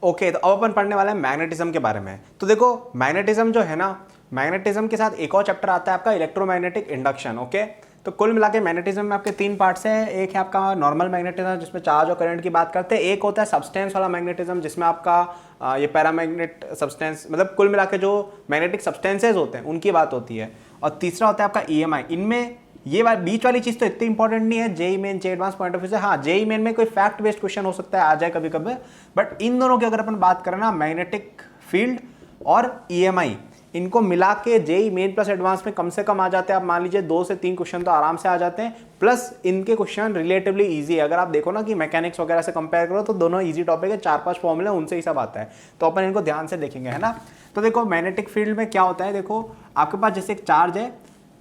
Okay, तो अब अपन पढ़ने वाले हैं मैग्नेटिज्म के बारे में। तो देखो मैग्नेटिज्म जो है ना, मैग्नेटिज्म के साथ एक और चैप्टर आता है आपका इलेक्ट्रोमैग्नेटिक इंडक्शन। ओके, तो कुल मिला के मैग्नेटिज्म में आपके 3 पार्ट्स हैं। एक है आपका नॉर्मल मैग्नेटिज्म जिसमें चार्ज और करंट की बात करते हैं, एक होता है सब्सटेंस वाला मैग्नेटिज्म जिसमें आपका ये पैरामैग्नेट सब्सटेंस, मतलब कुल मिला के जो मैग्नेटिक सब्सटेंसेज होते हैं उनकी बात होती है। और तीसरा होता है आपका ईएमआई। इनमें ये बीच वाली चीज तो इतनी इंपॉर्टेंट नहीं है JEE main JEE advance point of view से। हाँ, जेई मेन में कोई फैक्ट बेस्ड क्वेश्चन हो सकता है, आ जाए कभी कभी, बट इन दोनों की अगर अपन बात करें ना, मैग्नेटिक फील्ड और ईएमआई, इनको मिला के जेई मेन प्लस एडवांस में कम से कम आ जाते हैं। आप मान लीजिए 2 से 3 क्वेश्चन तो आराम से आ जाते हैं, प्लस इनके क्वेश्चन रिलेटिवली इजी है। अगर आप देखो ना कि मैकेनिक्स वगैरह से कंपेयर करो तो दोनों इजी टॉपिक है, 4-5 फॉर्मूले उनसे ही सब आता है, तो अपन इनको ध्यान से देखेंगे, है ना। तो देखो मैग्नेटिक फील्ड में क्या होता है, देखो आपके पास जैसे एक चार्ज है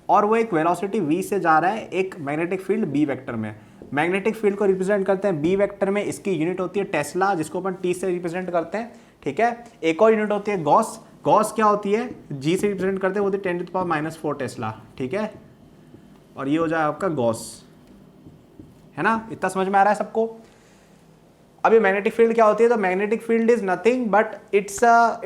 और वो एक वेलोसिटी v से जा रहा है एक मैग्नेटिक फील्ड b वेक्टर में। मैग्नेटिक फील्ड को रिप्रेजेंट करते हैं b वेक्टर में, इसकी यूनिट होती है टेस्ला जिसको अपन t से रिप्रेजेंट करते हैं, ठीक है। एक और यूनिट होती है गॉस। गॉस क्या होती है, g से रिप्रेजेंट करते हैं, वो होती है 10⁻⁻⁴ टेस्ला, ठीक है। और ये हो जाए आपका गॉस, है ना। इतना समझ में आ रहा है सबको। अभी मैग्नेटिक फील्ड क्या होती है, तो magnetic field is nothing but it's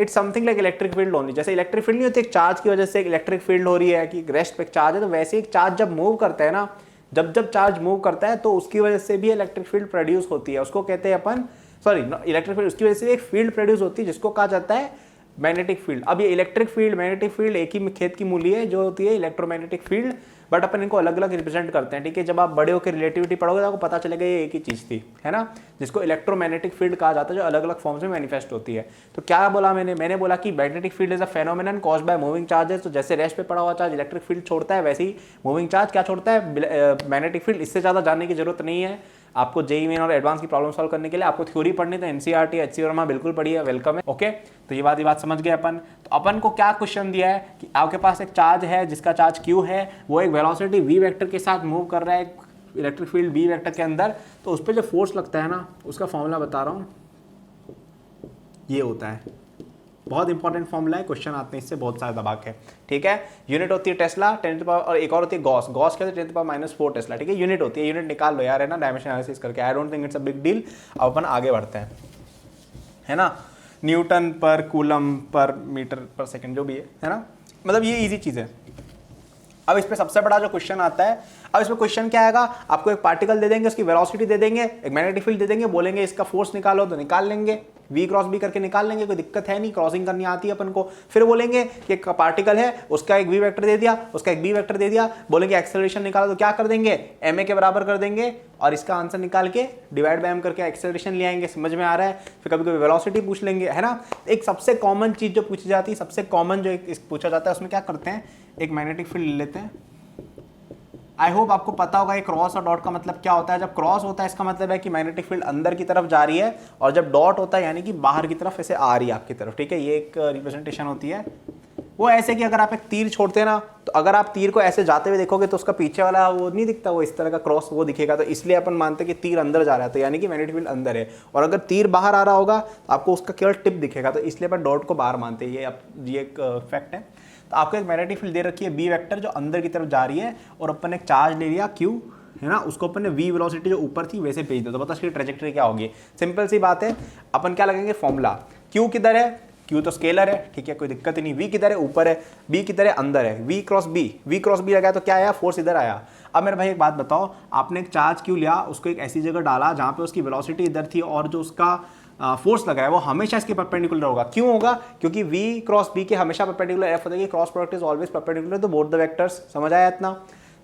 something like electric field only. जैसे इलेक्ट्रिक फील्ड नहीं होती, एक चार्ज की वजह से एक इलेक्ट्रिक फील्ड हो रही है कि रेस्ट पे चार्ज है, तो वैसे एक चार्ज जब मूव करता है ना, जब चार्ज मूव करता है तो उसकी वजह से भी इलेक्ट्रिक फील्ड प्रोड्यूस होती है, उसको कहते हैं अपन, सॉरी इलेक्ट्रिक फील्ड, उसकी वजह से एक फील्ड प्रोड्यूस होती है जिसको कहा जाता है मैग्नेटिक फील्ड। अब ये इलेक्ट्रिक फील्ड मैग्नेटिक फील्ड एक ही खेत की मूली है जो होती है इलेक्ट्रोमैग्नेटिक फील्ड, बट अपन इनको अलग अलग रिप्रेजेंट करते हैं, ठीक है। जब आप बड़े होकर रिलेटिविटी पढ़ोगे तो आपको पता चलेगा ये एक ही चीज थी, है ना, जिसको इलेक्ट्रोमैग्नेटिक फील्ड कहा जाता है, जो अलग अलग फॉर्म्स में मैनिफेस्ट होती है। तो क्या बोला मैंने बोला कि magnetic field is a phenomenon caused by moving charges. तो जैसे रेस्ट पे पड़ा हुआ चार्ज इलेक्ट्रिक फील्ड छोड़ता है, वैसे ही मूविंग चार्ज क्या छोड़ता है, मैग्नेटिक फील्ड। इससे ज्यादा जानने की जरूरत नहीं है आपको जेईई मेन और एडवांस की प्रॉब्लम सॉल्व करने के लिए। आपको थ्योरी पढ़नी तो एनसीईआरटी एचसी वर्मा बिल्कुल पढ़िए, वेलकम है। ओके, तो ये बात समझ गए अपन। तो अपन को क्या क्वेश्चन दिया है कि आपके पास एक चार्ज है जिसका चार्ज q है, वो एक वेलोसिटी v वेक्टर के साथ मूव कर रहा है इलेक्ट्रिक फील्ड b वेक्टर के अंदर, तो उस पर जो फोर्स लगता है ना, उसका फॉर्मूला बता रहा हूँ, ये होता है। बहुत इंपॉर्टेंट फॉर्मूला है, क्वेश्चन आते हैं इससे बहुत सारे दबा के, ठीक है। यूनिट होती है टेस्ला 10 और एक और होती है गॉस। गॉस क्या होती है 10⁻⁴ टेस्ला, ठीक है। यूनिट होती है, यूनिट निकाल लो यार, है ना, डायमेंशन एनालिसिस करके। I don't think it's a big deal. अब अपन आगे बढ़ते हैं, है ना। न्यूटन पर कूलम पर मीटर पर सेकंड जो भी है ना, मतलब ये इजी चीज है। अब इस पे सबसे बड़ा जो क्वेश्चन आता है, अब इसमें क्वेश्चन क्या आएगा, आपको एक पार्टिकल दे देंगे, उसकी वेलोसिटी दे देंगे, एक मैग्नेटिक फील्ड दे देंगे, बोलेंगे इसका फोर्स निकालो, तो निकाल लेंगे, v क्रॉस b करके निकाल लेंगे, कोई दिक्कत है नहीं, क्रॉसिंग करनी आती है अपन को। फिर बोलेंगे कि एक पार्टिकल है, उसका एक v वेक्टर दे दिया, उसका एक b वेक्टर दे दिया, बोलेंगे एक्सेलरेशन निकालो, तो क्या कर देंगे, ma के बराबर कर देंगे और इसका आंसर निकाल के डिवाइड बाय m करके एक्सेलरेशन ले आएंगे। समझ में आ रहा है। फिर कभी कभी वेलोसिटी पूछ लेंगे, है ना। एक सबसे कॉमन चीज जो पूछी जाती है, सबसे कॉमन जो पूछा जाता है, उसमें क्या करते हैं, एक मैग्नेटिक फील्ड ले लेते हैं। आई होप आपको पता होगा ये क्रॉस और डॉट का मतलब क्या होता है। जब क्रॉस होता है इसका मतलब है कि मैग्नेटिक फील्ड अंदर की तरफ जा रही है, और जब डॉट होता है यानी कि बाहर की तरफ ऐसे आ रही है आपकी तरफ, ठीक है। ये एक रिप्रेजेंटेशन होती है। वो ऐसे कि अगर आप एक तीर छोड़ते हैं ना, तो अगर आप तीर को ऐसे जाते हुए देखोगे तो उसका पीछे वाला वो नहीं दिखता, वो इस तरह का क्रॉस वो दिखेगा, तो इसलिए अपन मानते हैं कि तीर अंदर जा रहा है, तो यानी कि मैग्नेटिक फील्ड अंदर है। और अगर तीर बाहर आ रहा होगा तो आपको उसका केवल टिप दिखेगा, तो इसलिए अपन डॉट को बाहर मानते हैं। ये एक फैक्ट है। तो आपको एक मैग्नेटिक फील्ड दे रखी है बी वेक्टर जो अंदर की तरफ जा रही है, और अपन एक चार्ज ले लिया क्यू, है ना, उसको अपन ने v वेलोसिटी जो ऊपर थी वैसे भेज दिया, तो बता इसकी ट्रेजेक्टरी क्या होगी। सिंपल सी बात है, अपन क्या लगेंगे फॉर्मूला, q किधर है, q तो स्केलर है, ठीक है, कोई दिक्कत ही नहीं। v किधर है, ऊपर है, b किधर है, अंदर है, v क्रॉस b लगाया तो क्या आया, फोर्स इधर आया। अब मेरे भाई एक बात बताओ, आपने एक चार्ज q लिया, उसको एक ऐसी जगह डाला जहां पे उसकी वेलोसिटी इधर थी और जो उसका फोर्स लगा है वो हमेशा इसके परपेंडिकुलर होगा। क्यों होगा, क्योंकि v क्रॉस b के हमेशा परपेंडिकुलर f होता है, cross product is always perpendicular to both the vectors. समझ आया इतना।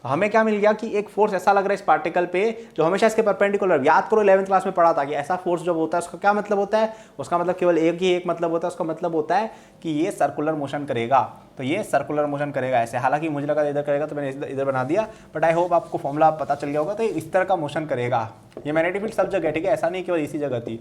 तो हमें क्या मिल गया कि एक फोर्स ऐसा लग रहा है इस पार्टिकल पे जो हमेशा इसके परपेंडिकुलर। याद करो 11th क्लास में पढ़ा था कि ऐसा फोर्स जब होता है उसका क्या मतलब होता है, उसका मतलब केवल एक मतलब होता है, उसका मतलब होता है कि ये सर्कुलर मोशन करेगा। तो ये सर्कुलर मोशन करेगा ऐसे, हालांकि मुझे लगा इधर करेगा तो मैंने इधर बना दिया, बट आई होप आपको फॉर्मूला पता चल गया होगा। तो इस तरह का मोशन करेगा ये मैग्नेटिक फील्ड सब जगह, ठीक है, ऐसा नहीं केवल इसी जगह थी,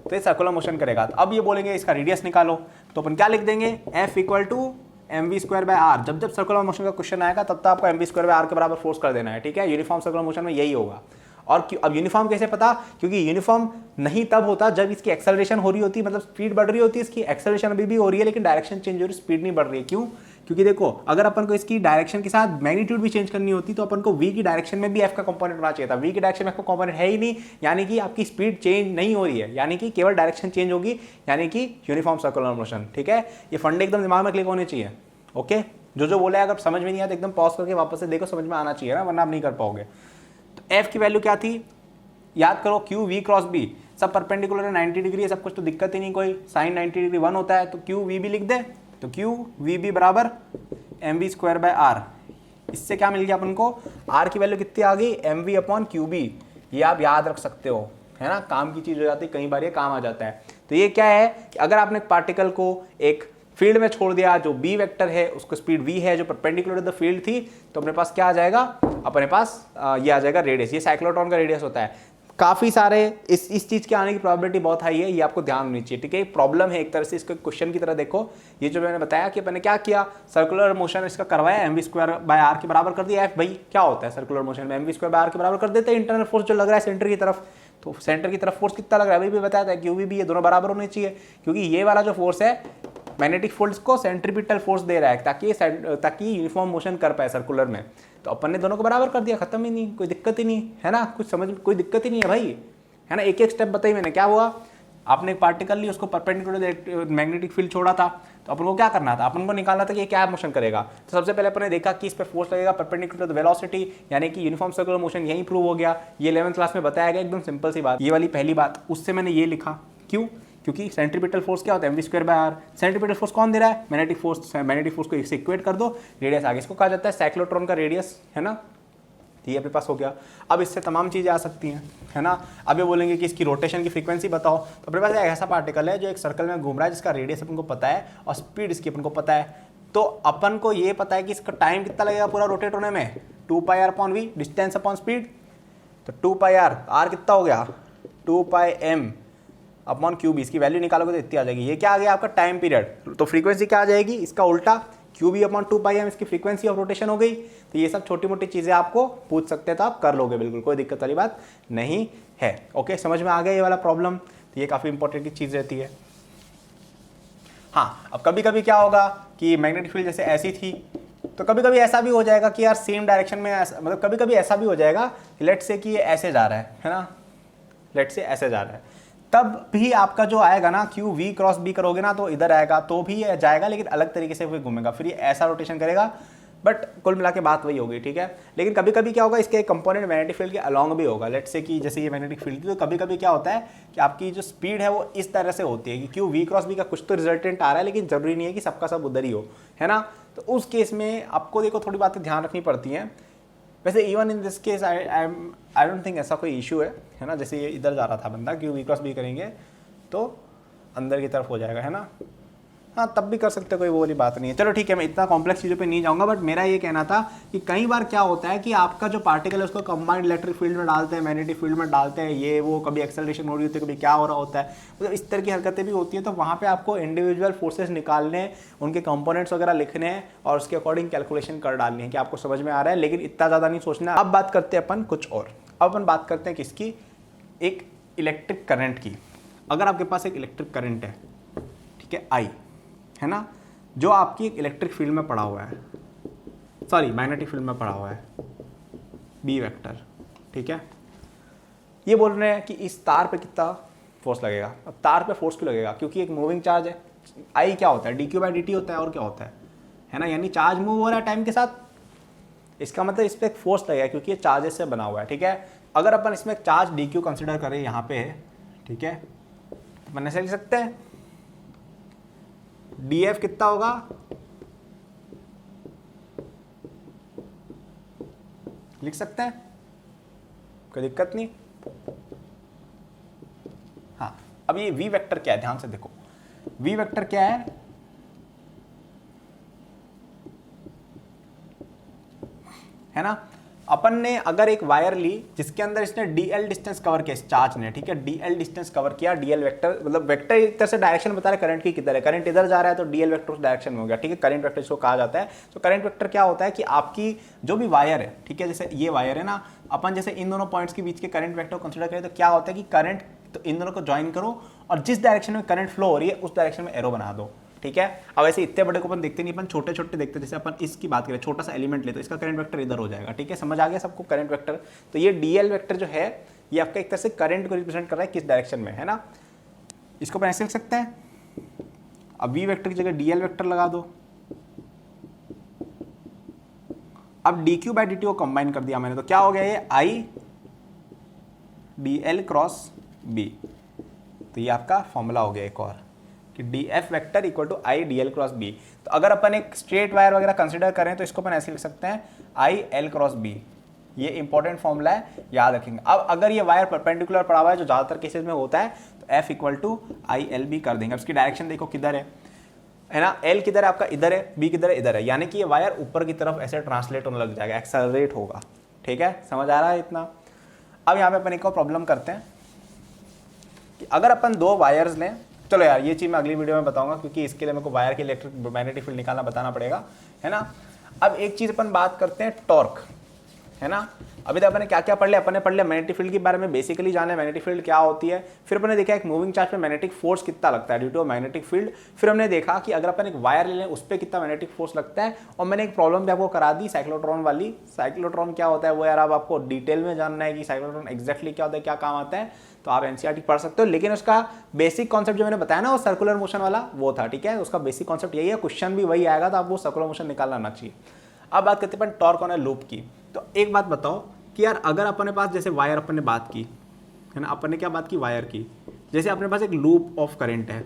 तो ये सर्कुलर मोशन करेगा। तो अब ये बोलेंगे इसका रेडियस निकालो, तो अपन क्या लिख देंगे, F इक्वल टू mv²/r। जब सर्कुलर मोशन का क्वेश्चन आएगा तब तो आपको mv²/r के बराबर फोर्स कर देना है, ठीक है। यूनिफॉर्म सर्कुलर मोशन में यही होगा। और अब यूनिफॉर्म कैसे पता, क्योंकि यूनिफॉर्म नहीं तब होता जब इसकी एक्सेलरेशन हो रही होती, मतलब स्पीड बढ़ रही होती है, इसकी एक्सेलरेशन अभी भी हो रही है लेकिन डायरेक्शन चेंज हो रही है, स्पीड नहीं बढ़ रही है। क्यों, क्योंकि देखो अगर अपन को इसकी डायरेक्शन के साथ मैग्नीट्यूड भी चेंज करनी होती तो अपन को v की डायरेक्शन में भी f का कंपोनेंट होना चाहिए था। v की डायरेक्शन में f का कंपोनेंट है ही नहीं, यानी कि आपकी स्पीड चेंज नहीं हो रही है, यानी कि केवल डायरेक्शन चेंज होगी, यानी कि यूनिफॉर्म सर्कुलर मोशन। ठीक है, ये फंडे एकदम दिमाग में क्लिक होने चाहिए। ओके, जो बोला है अगर समझ में नहीं आया तो एकदम पॉज करके वापस से देखो, समझ में आना चाहिए ना, वरना आप नहीं कर पाओगे। तो f की वैल्यू क्या थी, याद करो, क्यू वी क्रॉस बी सब परपेंडिकुलर है, 90 डिग्री है सब कुछ, तो दिक्कत ही नहीं कोई। साइन 90 डिग्री 1 होता है, तो क्यू वी भी लिख दे, तो क्यू वी बी बराबर M V square by R. इससे क्या मिल गया अपन को, आर की वैल्यू कितनी आ गई, M V upon Q B. ये आप याद रख सकते हो, है ना, काम की चीज़ हो जाती है, कई बार ये काम आ जाता है। तो ये क्या है कि अगर आपने पार्टिकल को एक फील्ड में छोड़ दिया, जो बी वेक्टर है उसको स्पीड वी है जो परपेंडिकुलर द फील्ड थी, तो अपने पास क्या आ जाएगा, अपने पास ये आ जाएगा रेडियस। ये साइक्लोट्रॉन का रेडियस होता है। काफ़ी सारे इस चीज़ के आने की प्रोबेबिलिटी बहुत हाई है, ये आपको ध्यान होनी चाहिए। ठीक है, प्रॉब्लम है एक तरह से, इसको क्वेश्चन की तरह देखो। ये जो मैंने बताया कि मैंने क्या किया, सर्कुलर मोशन इसका करवाया, M V square by R के बराबर कर दिया। एफ भाई क्या होता है सर्कुलर मोशन में, M V square by R के बराबर कर देते हैं इंटरनल फोर्स जो लग रहा है सेंटर की तरफ। तो सेंटर की तरफ फोर्स कितना लग रहा है अभी भी बताया था, क्यू भी ये दोनों बराबर होने चाहिए, क्योंकि ये वाला जो फोर्स है मैग्नेटिक फील्ड को सेंट्रीपिटल फोर्स दे रहा है ताकि यूनिफॉर्म मोशन कर पाए सर्कुलर में। तो अपन ने दोनों को बराबर कर दिया, खत्म ही नहीं, कोई दिक्कत ही नहीं है ना, कुछ समझ कोई दिक्कत ही नहीं है भाई, है ना। एक एक स्टेप बताई मैंने, क्या हुआ, आपने एक पार्टिकल ली, उसको परपेंडिकुलर मैग्नेटिक फील्ड छोड़ा था, तो अपन को क्या करना था, अपन को निकालना था कि ये क्या मोशन करेगा। तो सबसे पहले अपन ने देखा कि इस पर फोर्स लगेगा परपेंडिकुलर वेलोसिटी, यानी कि यूनिफॉर्म सर्कुलर मोशन, यही प्रूव हो गया। ये 11th क्लास में बताया गया, एकदम सिंपल सी बात, ये वाली पहली बात। उससे मैंने ये लिखा, क्यों, क्योंकि सेंट्रीपिटल फोर्स क्या होता है, M V square by R. Centripetal force कौन दे रहा है, मैग्नेटिक फोर्स। मैग्नेटिक फोर्स को इससे इक्वेट कर दो, रेडियस आगे इसको कहा जाता है साइक्लोट्रॉन का रेडियस, है ना। ये अपने पास हो गया। अब इससे तमाम चीज़ें आ सकती हैं, है ना। अब ये बोलेंगे कि इसकी रोटेशन की फ्रीक्वेंसी बताओ, तो अपने पास एक ऐसा पार्टिकल है जो एक सर्कल में घूम रहा है, जिसका रेडियस अपन को पता है और स्पीड इसकी अपन को पता है। तो अपन को ये पता है कि इसका टाइम कितना लगेगा पूरा रोटेट होने में, 2 pi R upon V, distance upon speed. तो 2 पाई आर कितना हो गया, 2 pi M upon Q B. इसकी वैल्यू निकालोगे तो इतनी आ जाएगी। ये क्या आ गया आपका टाइम पीरियड। तो फ्रीक्वेंसी क्या आ जाएगी, इसका उल्टा, Q B upon 2 pi M इसकी फ्रीक्वेंसी ऑफ रोटेशन हो गई। तो ये सब छोटी मोटी चीज़ें आपको पूछ सकते हैं, तो आप कर लोगे बिल्कुल, कोई दिक्कत वाली बात नहीं है। ओके, समझ में आ गया ये वाला प्रॉब्लम। तो ये काफ़ी इंपॉर्टेंट की चीज़ रहती है। हाँ, अब कभी कभी क्या होगा कि मैग्नेटिक फील्ड जैसे ऐसी थी, तो कभी कभी ऐसा भी हो जाएगा कि यार सेम डायरेक्शन में, मतलब कभी कभी ऐसा भी हो जाएगा कि लेट से कि ये ऐसे जा रहा है ना, लेट से ऐसे जा रहा है, तब भी आपका जो आएगा ना, क्यू वी क्रॉस बी करोगे ना तो इधर आएगा, तो भी जाएगा लेकिन अलग तरीके से फिर घूमेगा, फिर ये ऐसा रोटेशन करेगा। बट कुल मिला के बात वही होगी, ठीक है। लेकिन कभी कभी क्या होगा, इसके एक कंपोनेंट मैग्नेटिक फील्ड के अलॉन्ग भी होगा। लेट्स से कि जैसे ये मैग्नेटिक फील्ड थी, तो कभी कभी क्या होता है कि आपकी जो स्पीड है वो इस तरह से होती है कि क्यू वी क्रॉस बी का कुछ तो रिजल्टेंट आ रहा है, लेकिन जरूरी नहीं है कि सबका सब उधर ही हो, है ना। तो उस केस में आपको देखो थोड़ी बातें ध्यान रखनी पड़ती हैं। वैसे even in this case I don't think ऐसा कोई इशू है ना। जैसे ये इधर जा रहा था बंदा, क्यू वी क्रॉस बी करेंगे तो अंदर की तरफ हो जाएगा, है ना। हाँ, तब भी कर सकते हो, कोई वो वाली बात नहीं है। चलो ठीक है, मैं इतना कॉम्प्लेक्स चीज़ों पे नहीं जाऊँगा, बट मेरा ये कहना था कि कई बार क्या होता है कि आपका जो पार्टिकल है उसको कंबाइंड इलेक्ट्रिक फील्ड में डालते हैं, मैग्नेटिक फील्ड में डालते हैं, ये वो, कभी एक्सेलरेशन हो रही होती है, कभी क्या हो रहा होता है, मतलब इस तरह की हरकतें भी होती है। तो वहाँ पर आपको इंडिविजुअल फोर्सेज निकालने, उनके कंपोनेंट्स वगैरह लिखने हैं और उसके अकॉर्डिंग कैलकुलेशन कर डालनी है कि आपको समझ में आ रहा है, लेकिन इतना ज़्यादा नहीं सोचना। अब बात करते हैं अपन कुछ और। अब अपन बात करते हैं किसकी, एक इलेक्ट्रिक करंट की। अगर आपके पास एक इलेक्ट्रिक करंट है, ठीक है, आई, है ना, जो आपकी एक इलेक्ट्रिक फील्ड में पड़ा हुआ है, सॉरी मैग्नेटिक फील्ड में पड़ा हुआ है, बी वेक्टर, ठीक है। ये बोल रहे हैं कि इस तार पे कितना फोर्स लगेगा। अब तार पे फोर्स क्यों लगेगा, क्योंकि एक मूविंग चार्ज है। आई क्या होता है, D Q by D T होता है, और क्या होता है ना, यानी चार्ज मूव हो रहा है टाइम के साथ। इसका मतलब इस पर एक फोर्स लगेगा क्योंकि ये चार्जेस से बना हुआ है, ठीक है। अगर अपन इसमें चार्ज डी क्यू कंसिडर करें यहाँ पे, ठीक है, अपन ऐसे लिख सकते हैं डी एफ कितना होगा, लिख सकते हैं, कोई दिक्कत नहीं। हाँ, अब ये वी वेक्टर क्या है, ध्यान से देखो, वी वेक्टर क्या है ना। अपन ने अगर एक वायर ली जिसके अंदर इसने डीएल डिस्टेंस कवर किया, इस चार्ज ने, ठीक है, डीएल डिस्टेंस कवर किया, डीएल वेक्टर मतलब वेक्टर एक तरह से डायरेक्शन बता रहा है करंट की किधर है, करंट इधर जा रहा है तो डीएल वेक्टर उस डायरेक्शन में हो गया, ठीक है, करंट वेक्टर इसको कहा जाता है। तो करंट वेक्टर क्या होता है कि आपकी जो भी वायर है, ठीक है, जैसे ये वायर है ना, अपन जैसे इन दोनों पॉइंट्स के बीच के करंट वेक्टर कंसिडर करें तो क्या होता है कि करंट, तो इन दोनों को ज्वाइन करो और जिस डायरेक्शन में करंट फ्लो हो रही है उस डायरेक्शन में एरो बना दो, ठीक है। अब ऐसे इतने बड़े को अपन देखते नहीं, अपन छोटे छोटे देखते, जैसे अपन इसकी बात करें, छोटा सा एलिमेंट ले तो इसका करंट वेक्टर इधर हो जाएगा, ठीक है, समझ आ गया सबको करंट वेक्टर। तो ये डीएल वेक्टर जो है ये आपका एक तरह से करंट को रिप्रेजेंट कर रहा है किस डायरेक्शन में, है ना। इसको अपन ऐसे लिख सकते हैं, अब वी वेक्टर की जगह डीएल वेक्टर लगा दो। अब D Q by D T को कंबाइन कर दिया मैंने, तो क्या हो गया ये I D L cross B. तो ये आपका फॉर्मूला हो गया एक और कि D F vector equal to I D L cross B. तो अगर अपन एक स्ट्रेट वायर वगैरह कंसिडर करें तो इसको अपन ऐसे लिख सकते हैं आई एल क्रॉस बी। ये इंपॉर्टेंट फॉर्मूला है, याद रखेंगे। अब अगर ये वायर परपेंडिकुलर पड़ा हुआ है जो ज़्यादातर केसेस में होता है, तो F equal to I L B कर देंगे। अब इसकी डायरेक्शन देखो किधर है ना, एल किधर है आपका, इधर है, बी किधर है, इधर है, यानी कि ये वायर ऊपर की तरफ ऐसे ट्रांसलेट होने लग जाएगा, एक्सेलरेट होगा, ठीक है, समझ आ रहा है इतना। अब यहाँ पे अपन एक और प्रॉब्लम करते हैं कि अगर अपन दो वायर्स लें, चलो यार ये चीज़ मैं अगली वीडियो में बताऊंगा क्योंकि इसके लिए मेरे को वायर के इलेक्ट्रिक मैग्नेटिक फील्ड निकालना बताना पड़ेगा, है ना। अब एक चीज़ अपन बात करते हैं टॉर्क, है ना। अभी तक अपने क्या क्या पढ़ लिया, अपन ने पढ़ लिया मैग्नेटिक फील्ड के बारे में, बेसिकली जाना है मैग्नेटिक फील्ड क्या होती है। फिर अपन ने देखा एक मूविंग चार्ज पे मैग्नेटिक फोर्स कितना लगता है ड्यू टू मैग्नेटिक फील्ड। फिर हमने देखा कि अगर अपन एक वायर ले लें उस पर कितना मैग्नेटिक फोर्स लगता है। और मैंने एक प्रॉब्लम भी आपको करा दी साइक्लोट्रॉन वाली। साइक्लोट्रॉन क्या होता है वो यार अब आपको डिटेल में जानना है कि साइक्लोट्रॉन एक्जैक्टली क्या होता है, क्या काम आता है, तो आप एनसीईआरटी पढ़ सकते हो। लेकिन उसका बेसिक कॉन्सेप्ट जो मैंने बताया ना वो सर्कुलर मोशन वाला वो था, ठीक है, उसका बेसिक कॉन्सेप्ट यही है, क्वेश्चन भी वही आएगा, तो आप वो सर्कुलर मोशन निकालना आना चाहिए। अब बात करते हैं टॉर्क ऑन अ लूप की। तो एक बात बताओ कि यार अगर अपने पास जैसे वायर अपन ने बात की है ना, अपन ने क्या बात की वायर की, जैसे अपने पास एक लूप ऑफ करंट है,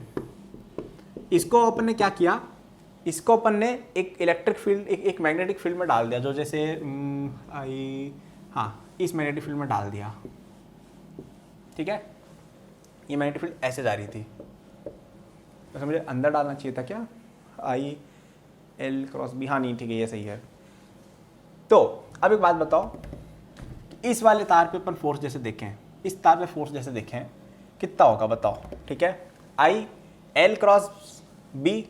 इसको अपन ने क्या किया, इसको अपन ने एक इलेक्ट्रिक फील्ड एक मैग्नेटिक फील्ड में डाल दिया, जो जैसे इस मैग्नेटिक फील्ड में डाल दिया, ठीक है। ये मैग्नेटिक फील्ड ऐसे जा रही थी, वैसे मुझे अंदर डालना चाहिए था क्या, आई एल क्रॉस बी, हाँ नहीं ठीक है ये सही है। तो अब एक बात बताओ, इस वाले तार पे अपन फोर्स जैसे देखें, इस तार पे फोर्स जैसे देखें कितना होगा बताओ, ठीक है। आई एल क्रॉस बी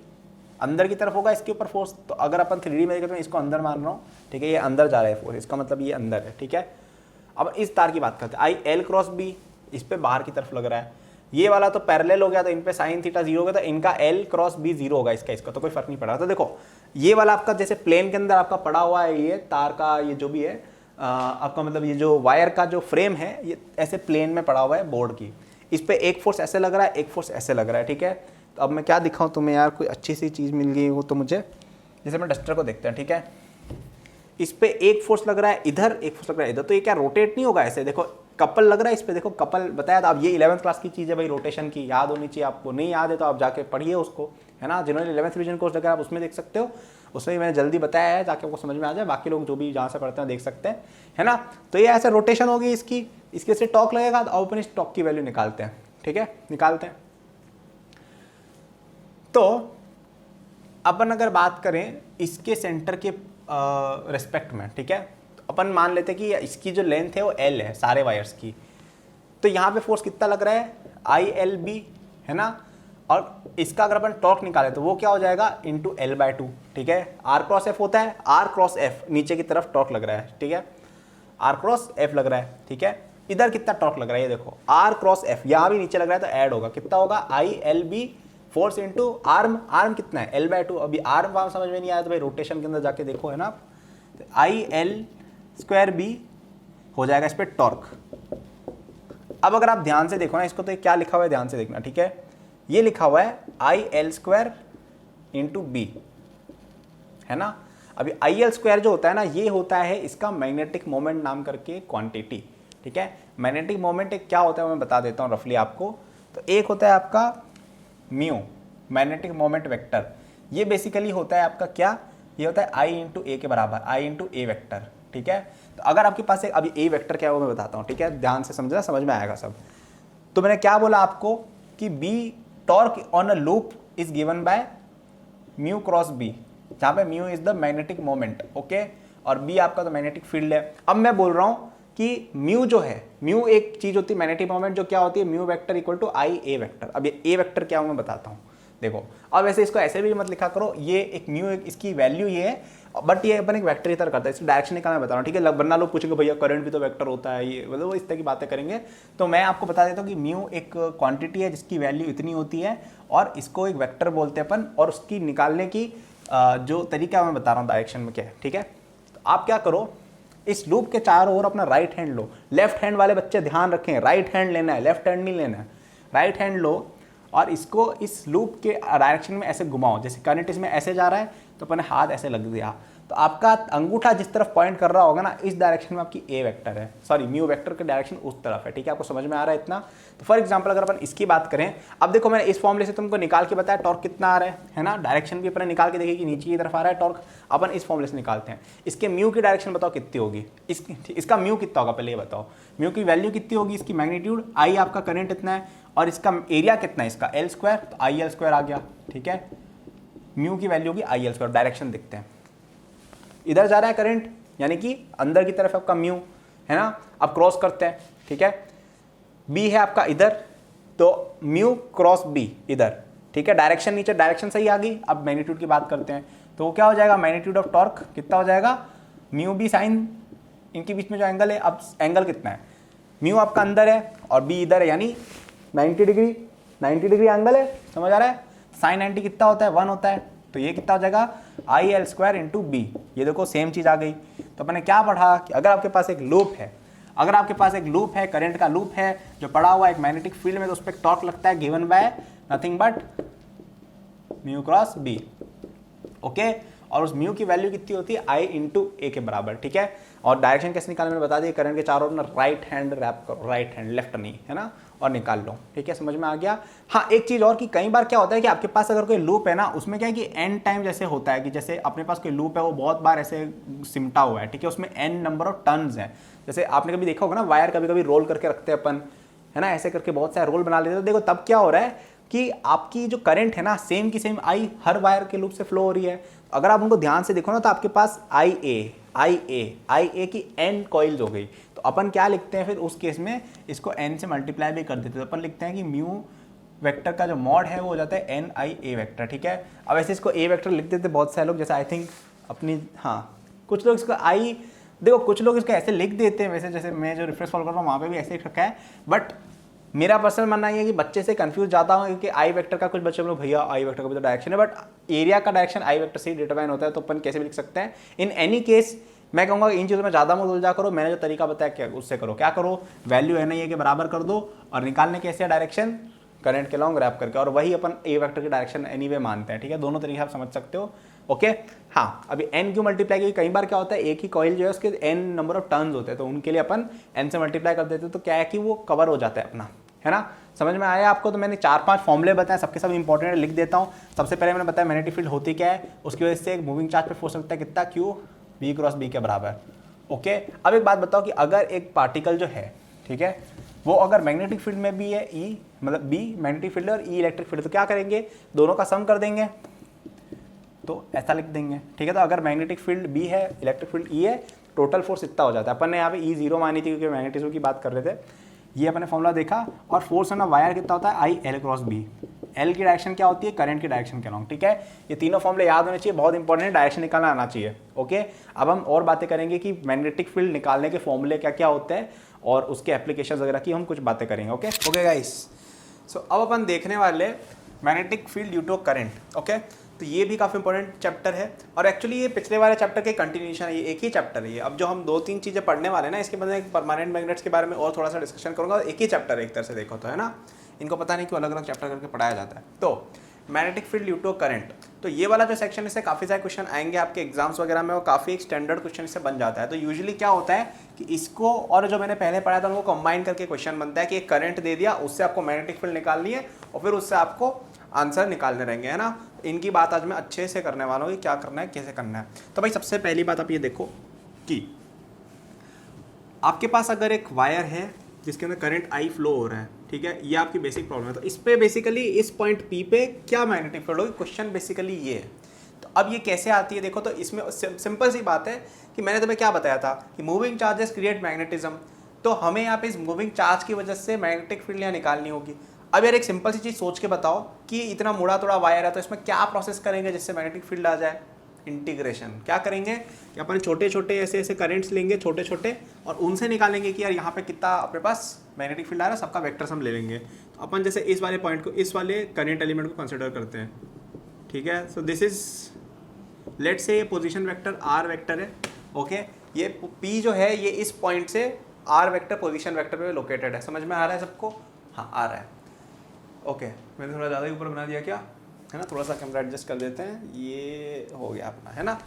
अंदर की तरफ होगा इसके ऊपर फोर्स। तो अगर अपन 3D में देखें तो इसको अंदर मान रहा हूँ, ठीक है, ये अंदर जा रहा है फोर्स, इसका मतलब ये अंदर है, ठीक है। अब इस तार की बात करते हैं, आई एल क्रॉस बी इस पे बाहर की तरफ लग रहा है, ये वाला तो पैरेलल हो गया, तो इन पे साइन थीटा 0 हो गया, तो इनका एल क्रॉस बी 0 होगा, इसका तो कोई फर्क नहीं पड़ रहा। तो देखो ये वाला आपका जैसे प्लेन के अंदर आपका पड़ा हुआ है, ये तार का ये जो भी है आपका मतलब ये जो वायर का जो फ्रेम है ये ऐसे प्लेन में पड़ा हुआ है बोर्ड की, इस पे एक फोर्स ऐसे लग रहा है, एक फोर्स ऐसे लग रहा है, ठीक है। तो अब मैं क्या दिखाऊं तुम्हें यार, कोई अच्छी सी चीज़ मिल गई हो तो मुझे, जैसे मैं डस्टर को देखते हैं, ठीक है, इस पे एक फोर्स लग रहा है इधर, एक फोर्स लग रहा है इधर, तो ये क्या रोटेट नहीं होगा ऐसे, देखो कपल लग रहा है इस पे, देखो कपल बताया था। अब ये 11th क्लास की चीज़ है भाई, रोटेशन की याद होनी चाहिए आपको, नहीं याद है तो आप जाके पढ़िए उसको, है ना। जिन्होंने 11th रिवीजन कोर्स लगा आप उसमें देख सकते हो, उसमें मैंने जल्दी बताया है ताकि आपको समझ में आ जाए, बाकी लोग जो भी जहाँ से पढ़ते हैं देख सकते हैं, है ना। तो ये ऐसे रोटेशन होगी इसके से टॉर्क लगेगा, तो अपन इस टॉर्क की वैल्यू निकालते हैं, ठीक है, निकालते हैं। तो अपन अगर बात करें इसके सेंटर के रिस्पेक्ट में, ठीक है, तो अपन मान लेते हैं कि इसकी जो लेंथ है वो एल है सारे वायर्स की। तो यहाँ पे फोर्स कितना लग रहा है, आई एल बी, है ना। और इसका अगर अपन टॉर्क निकाले तो वो क्या हो जाएगा, इंटू एल बाई 2, ठीक है। आर क्रॉस एफ होता है, आर क्रॉस एफ नीचे की तरफ टॉर्क लग रहा है, ठीक है, आर क्रॉस एफ लग रहा है, ठीक है। इधर कितना टॉर्क लग रहा है ये देखो, आर क्रॉस एफ, यहाँ भी नीचे लग रहा है तो ऐड होगा, कितना होगा, I L B force into arm, arm कितना है एल बाई 2। अभी आर्म वार्म समझ में नहीं आया तो भाई रोटेशन के अंदर जाके देखो, है ना। तो आई एल स्क्वायर बी हो जाएगा इस पर टॉर्क। अब अगर आप ध्यान से देखो ना इसको, तो क्या लिखा हुआ है ध्यान से देखना, ठीक है, ये लिखा हुआ है I L square into B, है ना। अभी आई एल स्क्वायर जो होता है ना, ये होता है इसका मैग्नेटिक मोमेंट नाम करके क्वांटिटी, ठीक है। मैग्नेटिक मोमेंट एक क्या होता है वो मैं बता देता हूँ रफली आपको। तो एक होता है आपका म्यू, मैग्नेटिक मोमेंट वेक्टर, ये बेसिकली होता है आपका क्या, ये होता है आई इंटू ए के बराबर, आई इंटू ए वेक्टर, ठीक है। तो अगर आपके पास एक अभी ए वेक्टर क्या है वो मैं बताता हूँ, ठीक है, ध्यान से समझना, समझ में आएगा सब। तो मैंने क्या बोला आपको कि B torque on a loop is given by mu cross B, जहाँ पे mu is the magnetic moment, okay, और बी आपका तो मैग्नेटिक फील्ड है। अब मैं बोल रहा हूँ कि म्यू जो है, म्यू एक चीज होती है मैग्नेटिक मोमेंट जो क्या होती है, mu vector equal to I A vector. अब ये ए वेक्टर क्या मैं बताता हूँ, देखो। अब ऐसे इसको ऐसे भी मत लिखा करो, ये एक म्यू, इसकी वैल्यू ये है, बट ये अपन एक वेक्टर की तरह करता है, इसकी डायरेक्शन निकालना बता रहा हूँ, ठीक है। वरना लोग पूछेंगे भैया करंट भी तो वेक्टर होता है, ये मतलब वो इस तरह की बातें करेंगे। तो मैं आपको बता देता हूँ कि म्यू एक क्वांटिटी है जिसकी वैल्यू इतनी होती है और इसको एक वेक्टर बोलते हैं अपन, और उसकी निकालने की जो तरीका मैं बता रहा हूँ डायरेक्शन में क्या है, ठीक है। तो आप क्या करो, इस लूप के चारों ओर अपना राइट हैंड लो। लेफ्ट हैंड वाले बच्चे ध्यान रखें, राइट हैंड लेना है, लेफ्ट हैंड नहीं लेना है। राइट हैंड लो और इसको इस लूप के डायरेक्शन में ऐसे घुमाओ, जैसे करंट इसमें ऐसे जा रहा है तो अपने हाथ ऐसे लग दिया, तो आपका अंगूठा जिस तरफ पॉइंट कर रहा होगा ना, इस डायरेक्शन में आपकी ए वेक्टर है, सॉरी म्यू वेक्टर के डायरेक्शन उस तरफ है, ठीक है। आपको समझ में आ रहा है इतना। तो फॉर एग्जांपल अगर अपन इसकी बात करें, अब देखो मैंने इस फॉर्मूले से तुमको निकाल के बताया टॉर्क कितना आ रहा है ना, डायरेक्शन भी अपने निकाल के देखिए कि नीचे की तरफ आ रहा है टॉर्क। अपन इस फॉर्मूले से निकालते हैं, इसके म्यू की डायरेक्शन बताओ कितनी होगी, इसका म्यू कितना होगा पहले ये बताओ। म्यू की वैल्यू कितनी होगी, इसकी मैग्नीट्यूड आई, आपका करंट इतना है और इसका एरिया कितना है इसका एल स्क्वायर, तो आई एल स्क्वायर आ गया, ठीक है। म्यू की वैल्यू होगी आई एल स्क्वायर। डायरेक्शन देखते हैं, इधर जा रहा है करंट यानी कि अंदर की तरफ आपका म्यू है ना। अब क्रॉस करते हैं, ठीक है। बी है आपका इधर, तो म्यू क्रॉस बी इधर, ठीक है। डायरेक्शन नीचे, डायरेक्शन सही आ गई। अब मैग्नीट्यूड की बात करते हैं, तो वो क्या हो जाएगा, मैग्नीट्यूड ऑफ टॉर्क कितना हो जाएगा, म्यू बी साइन, इनके बीच में जो एंगल है, अब एंगल कितना है, म्यू आपका अंदर है और बी इधर है, यानी 90 डिग्री, 90 डिग्री एंगल है, समझ आ रहा है। साइन 90 कितना होता है, 1 होता है, तो ये कितना हो जाएगा I L square into B. ये देखो सेम चीज आ गई। तो अपने क्या पढ़ा कि अगर आपके पास एक लूप है, अगर आपके पास एक लूप है, करंट का लूप है जो पड़ा हुआ है एक मैग्नेटिक फील्ड में, तो उस पर टॉर्क लगता है given by nothing but mu cross B, okay. और उस म्यू की वैल्यू कितनी होती है, आई इंटू ए के बराबर, ठीक है। और डायरेक्शन कैसे निकालना मैंने बता दिया, करंट के चारों ओर राइट हैंड रैप करो, राइट हैंड, लेफ्ट नहीं, है ना, और निकाल लो, ठीक है। समझ में आ गया। हाँ, एक चीज और कि कई बार क्या होता है कि आपके पास अगर कोई लूप है ना, उसमें क्या है कि एन टाइम जैसे होता है कि जैसे अपने पास कोई लूप है वो बहुत बार ऐसे सिमटा हुआ है, ठीक है, उसमें एन नंबर ऑफ टर्न्स हैं। जैसे आपने कभी देखा होगा ना, वायर कभी कभी रोल करके रखते हैं अपन, है ना, ऐसे करके बहुत सारे रोल बना लेते हैं। तो देखो तब क्या हो रहा है कि आपकी जो करंट है ना, सेम की सेम आई हर वायर के लूप से फ्लो हो रही है। अगर आप उनको ध्यान से देखो ना, तो आपके पास आई ए की एन कॉइल्स हो गई। तो अपन क्या लिखते हैं फिर उस केस में, इसको एन से मल्टीप्लाई भी कर देते हैं, तो अपन लिखते हैं कि म्यू वेक्टर का जो मॉड है वो हो जाता है एन आई ए वेक्टर, ठीक है। अब ऐसे इसको ए वेक्टर लिख देते बहुत सारे लोग, जैसे आई थिंक अपनी, हाँ कुछ लोग इसको आई, देखो कुछ लोग इसको ऐसे लिख देते हैं, वैसे जैसे मैं जो रेफरेंस फॉलो कर रहा हूँ वहाँ पे भी ऐसे ही रखा है। बट मेरा पर्सनल मानना ये है कि बच्चे से कंफ्यूज जाता हूँ, क्योंकि आई वेक्टर का कुछ बच्चे लोग भैया आई वेक्टर का भी तो डायरेक्शन है, बट एरिया का डायरेक्शन आई वेक्टर से ही डिटरमाइन होता है, तो अपन कैसे भी लिख सकते हैं। इन एनी केस मैं कहूँगा इन चीज़ों में ज़्यादा मत उलझा करो, मैंने जो तरीका बताया क्या उससे करो, क्या करो, वैल्यू एन आई ए के बराबर कर दो और निकालने कैसे डायरेक्शन करंट के लॉन्ग रैप करके, और वही अपन ए वेक्टर की डायरेक्शन एनीवे मानते हैं, ठीक है। दोनों तरीके आप समझ सकते हो, ओके। हाँ, अभी एन क्यों मल्टीप्लाई, क्योंकि कई बार क्या होता है एक ही कॉइल जो है उसके एन नंबर ऑफ टर्न्स होते हैं, तो उनके लिए अपन एन से मल्टीप्लाई कर देते हैं, तो क्या है कि वो कवर हो जाता है अपना, है ना। समझ में आया आपको। तो मैंने 4-5 फॉर्मूले बताए, सबके सब इंपॉर्टेंट है, लिख देता हूँ। सबसे पहले मैंने बताया मैग्नेटिक फील्ड होती क्या है, उसकी वजह से एक मूविंग चार्ज पे फोर्स लगता है कितना, क्यू, बी क्रॉस बी के बराबर, ओके। अब एक बात बताओ कि अगर एक पार्टिकल जो है, ठीक है, वो अगर मैग्नेटिक फील्ड में भी है, ई मतलब बी मैग्नेटिक फील्ड और ई इलेक्ट्रिक फील्ड, तो क्या करेंगे, दोनों का सम कर देंगे, तो ऐसा लिख देंगे, ठीक है। तो अगर मैग्नेटिक फील्ड बी है, इलेक्ट्रिक फील्ड ई है, टोटल फोर्स इतना हो जाता है। अपन ने यहाँ पे ई जीरो मानी थी क्योंकि मैग्नेटिज्म की बात कर रहे थे, ये अपने फॉर्मूला देखा। और फोर्स है ना वायर कितना होता है, I L cross B. L की डायरेक्शन क्या होती है, करंट की डायरेक्शन के अलॉन्ग, ठीक है। ये तीनों फॉर्मूले याद होने चाहिए, बहुत इंपॉर्टेंट है, डायरेक्शन निकालना आना चाहिए, ओके। अब हम और बातें करेंगे कि मैग्नेटिक फील्ड निकालने के फॉर्मूले क्या क्या होते हैं और उसके एप्लीकेशन वगैरह की हम कुछ बातें करेंगे, ओके। ओके गाइस, सो अब अपन देखने वाले magnetic field due to current, okay. तो ये भी काफ़ी इंपॉर्टेंट चैप्टर है, और एक्चुअली ये पिछले वाले चैप्टर के कंटिन्यूशन है, ये एक ही चैप्टर है ये। अब जो हम 2-3 चीज़ें पढ़ने वाले हैं ना, इसके बाद एक परमानेंट मैग्नेट्स के बारे में और थोड़ा सा डिस्कशन करूँगा। एक ही चैप्टर है एक तरह से देखो तो, है ना। इनको पता नहीं क्यों अलग अलग चैप्टर करके पढ़ाया जाता है। तो magnetic field due to current, तो ये वाला जो सेक्शन, इससे काफ़ी सारे क्वेश्चन आएंगे आपके एग्जाम्स वगैरह में, और काफ़ी एक स्टैंडर्ड क्वेश्चन इससे बन जाता है। तो यूजुअली क्या होता है कि इसको और जो मैंने पहले पढ़ाया था उनको कंबाइन करके क्वेश्चन बनता है कि एक करंट दे दिया, उससे आपको मैग्नेटिक फील्ड निकालनी है और फिर उससे आपको आंसर निकालने रहेंगे, है ना। इनकी बात आज मैं अच्छे से करने वाला हूँ कि क्या करना है, कैसे करना है। तो भाई सबसे पहली बात आप ये देखो कि आपके पास अगर एक वायर है जिसके अंदर करंट आई फ्लो हो रहा है, ठीक है, ये आपकी बेसिक प्रॉब्लम है। तो इस पे बेसिकली इस पॉइंट पी पे क्या मैग्नेटिक फील्ड होगी, क्वेश्चन बेसिकली ये है। तो अब ये कैसे आती है देखो, तो इसमें सिंपल सी बात है कि मैंने तुम्हें क्या बताया था कि मूविंग चार्जेस क्रिएट मैग्नेटिज्म, तो हमें यहाँ पे इस मूविंग चार्ज की वजह से मैग्नेटिक फील्ड यहाँ निकालनी होगी। अब यार एक सिंपल सी चीज़ सोच के बताओ कि इतना मुड़ा तोड़ा वायर है, तो इसमें क्या प्रोसेस करेंगे जिससे मैग्नेटिक फील्ड आ जाए। इंटीग्रेशन। क्या करेंगे कि अपन छोटे छोटे ऐसे ऐसे करंट्स लेंगे छोटे छोटे, और उनसे निकालेंगे कि यार यहाँ पे कितना अपने पास मैग्नेटिक फील्ड आ रहा है, सबका वेक्टर्स हम ले लेंगे। तो अपन जैसे इस वाले पॉइंट को, इस वाले करंट एलिमेंट को कंसिडर करते हैं, ठीक है। So this is, let's say ये पोजीशन वेक्टर आर वेक्टर है, ओके। ये पी जो है ये इस पॉइंट से आर वेक्टर पोजीशन वेक्टर पे लोकेटेड है। समझ में आ रहा है सबको? हाँ आ रहा है, ओके। मैंने थोड़ा ज़्यादा ही ऊपर बना दिया क्या, है ना? थोड़ा सा कैमरा एडजस्ट कर देते हैं, ये हो गया अपना, है ना।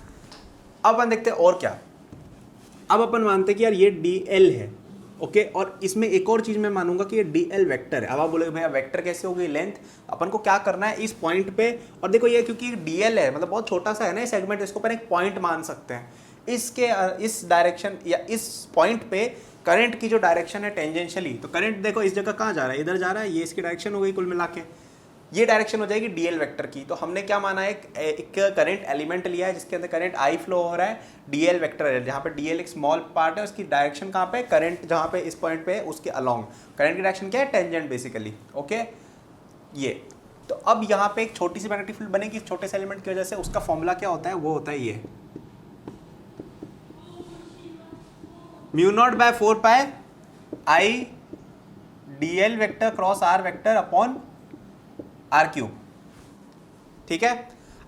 अब अपन देखते हैं और क्या। अब अपन मानते हैं कि यार ये डी एल है, ओके। और इसमें एक और चीज़ मैं मानूंगा कि ये डी एल वैक्टर है। अब आप बोलोगे भैया वेक्टर कैसे हो गई लेंथ? अपन को क्या करना है इस पॉइंट पे, और देखो ये क्योंकि डी एल है मतलब बहुत छोटा सा है ना ये सेगमेंट, इसको अपन एक पॉइंट मान सकते हैं। इसके इस डायरेक्शन या इस पॉइंट पे करंट की जो डायरेक्शन है टेंजेंशियली, तो करंट देखो इस जगह कहाँ जा रहा है, इधर जा रहा है, ये इसकी डायरेक्शन हो गई कुल मिला के, ये डायरेक्शन हो जाएगी डीएल वेक्टर की। तो हमने क्या माना है, एक करंट एलिमेंट लिया है जिसके अंदर करंट आई फ्लो हो रहा है, डीएल वेक्टर है, जहाँ पे डीएल एक स्मॉल पार्ट है, उसकी डायरेक्शन कहाँ पे, करंट जहाँ पे इस पॉइंट पे है उसके अलोंग, करंट की डायरेक्शन क्या है, टेंजेंट बेसिकली, ओके। ये तो अब यहाँ पे एक छोटी सी मैग्नेटिक फील्ड बनेगी इस छोटे से एलिमेंट की वजह से। उसका फॉर्मूला क्या होता है, वो होता है ये mu naught by 4 pi I DL vector cross R vector upon R cube, ठीक है।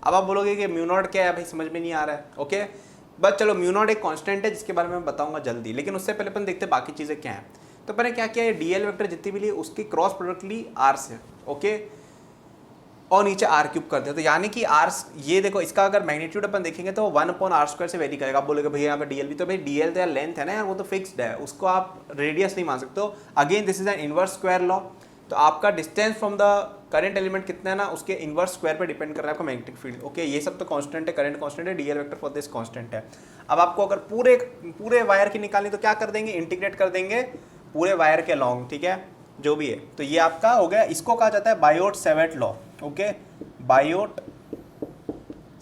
अब आप बोलोगे कि म्यू नॉट क्या है, भाई समझ में नहीं आ रहा है, ओके। बस चलो, म्यू नॉट एक कांस्टेंट है जिसके बारे में मैं बताऊंगा जल्दी, लेकिन उससे पहले अपन देखते हैं बाकी चीज़ें क्या हैं। तो मैंने क्या किया, ये डीएल वेक्टर जितनी भी ली उसकी क्रॉस प्रोडक्ट ली आर से, ओके, और नीचे आर क्यूब करते हैं। तो यानी कि आर, ये देखो इसका अगर मैग्नीट्यूड अपन देखेंगे तो 1/r² से वेरी करेगा। आप बोलोगे भैया यहाँ पे डीएल भी, तो भाई डीएल तो यार लेंथ है ना यार, वो तो फिक्स्ड है, उसको आप रेडियस नहीं मान सकते हो। Again this is an inverse square law. तो आपका distance from the current element कितना है ना, उसके इनवर्स स्क्वायर पे डिपेंड कर रहा है आपका मैग्नेटिक फील्ड, ओके। ये सब तो कांस्टेंट है, करंट कांस्टेंट है, DL vector for this constant है। अब आपको अगर पूरे वायर की निकालनी तो क्या कर देंगे, इंटीग्रेट कर देंगे पूरे वायर के लॉन्ग, ठीक है, जो भी है। तो ये आपका हो गया, इसको कहा जाता है Biot Savart law, okay, Biot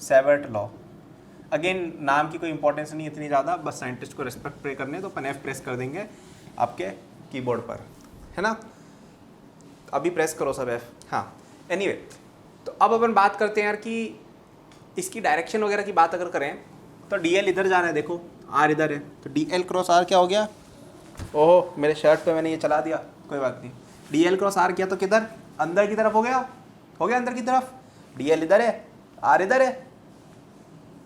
Savart law. Again नाम की कोई इंपॉर्टेंस नहीं इतनी ज़्यादा, बस साइंटिस्ट को रेस्पेक्ट पे करने तो अपन F प्रेस कर देंगे आपके कीबोर्ड पर, है ना। अभी प्रेस करो सब F, हाँ। एनीवे, तो अब अपन बात करते हैं यार कि इसकी डायरेक्शन वगैरह की बात अगर करें तो DL इधर जा रहा है, देखो R इधर है, तो DL क्रॉस R क्या हो गया, ओहो मेरे शर्ट पे मैंने ये चला दिया, कोई बात नहीं। DL क्रॉस R किया तो किधर, अंदर की तरफ हो गया अंदर की तरफ। DL इधर है, R इधर है,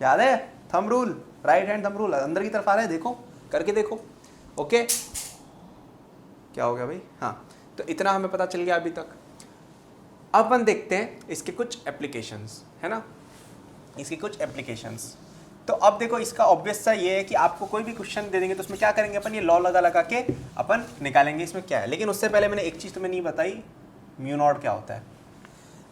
याद है thumb rule, right hand thumb rule, अंदर की तरफ आ रहा है, देखो करके देखो, ओके। क्या हो गया भाई, हाँ। तो इतना हमें पता चल गया अभी तक। अब अपन देखते हैं इसके कुछ एप्लीकेशंस, है ना, इसके कुछ एप्लीकेशंस। तो अब देखो इसका ऑब्वियस सा ये है कि आपको कोई भी क्वेश्चन दे देंगे तो उसमें क्या करेंगे अपन, ये लॉ लगा लगा के अपन निकालेंगे इसमें क्या है। लेकिन उससे पहले मैंने एक चीज़ तुम्हें नहीं बताई, म्यू नॉट क्या होता है।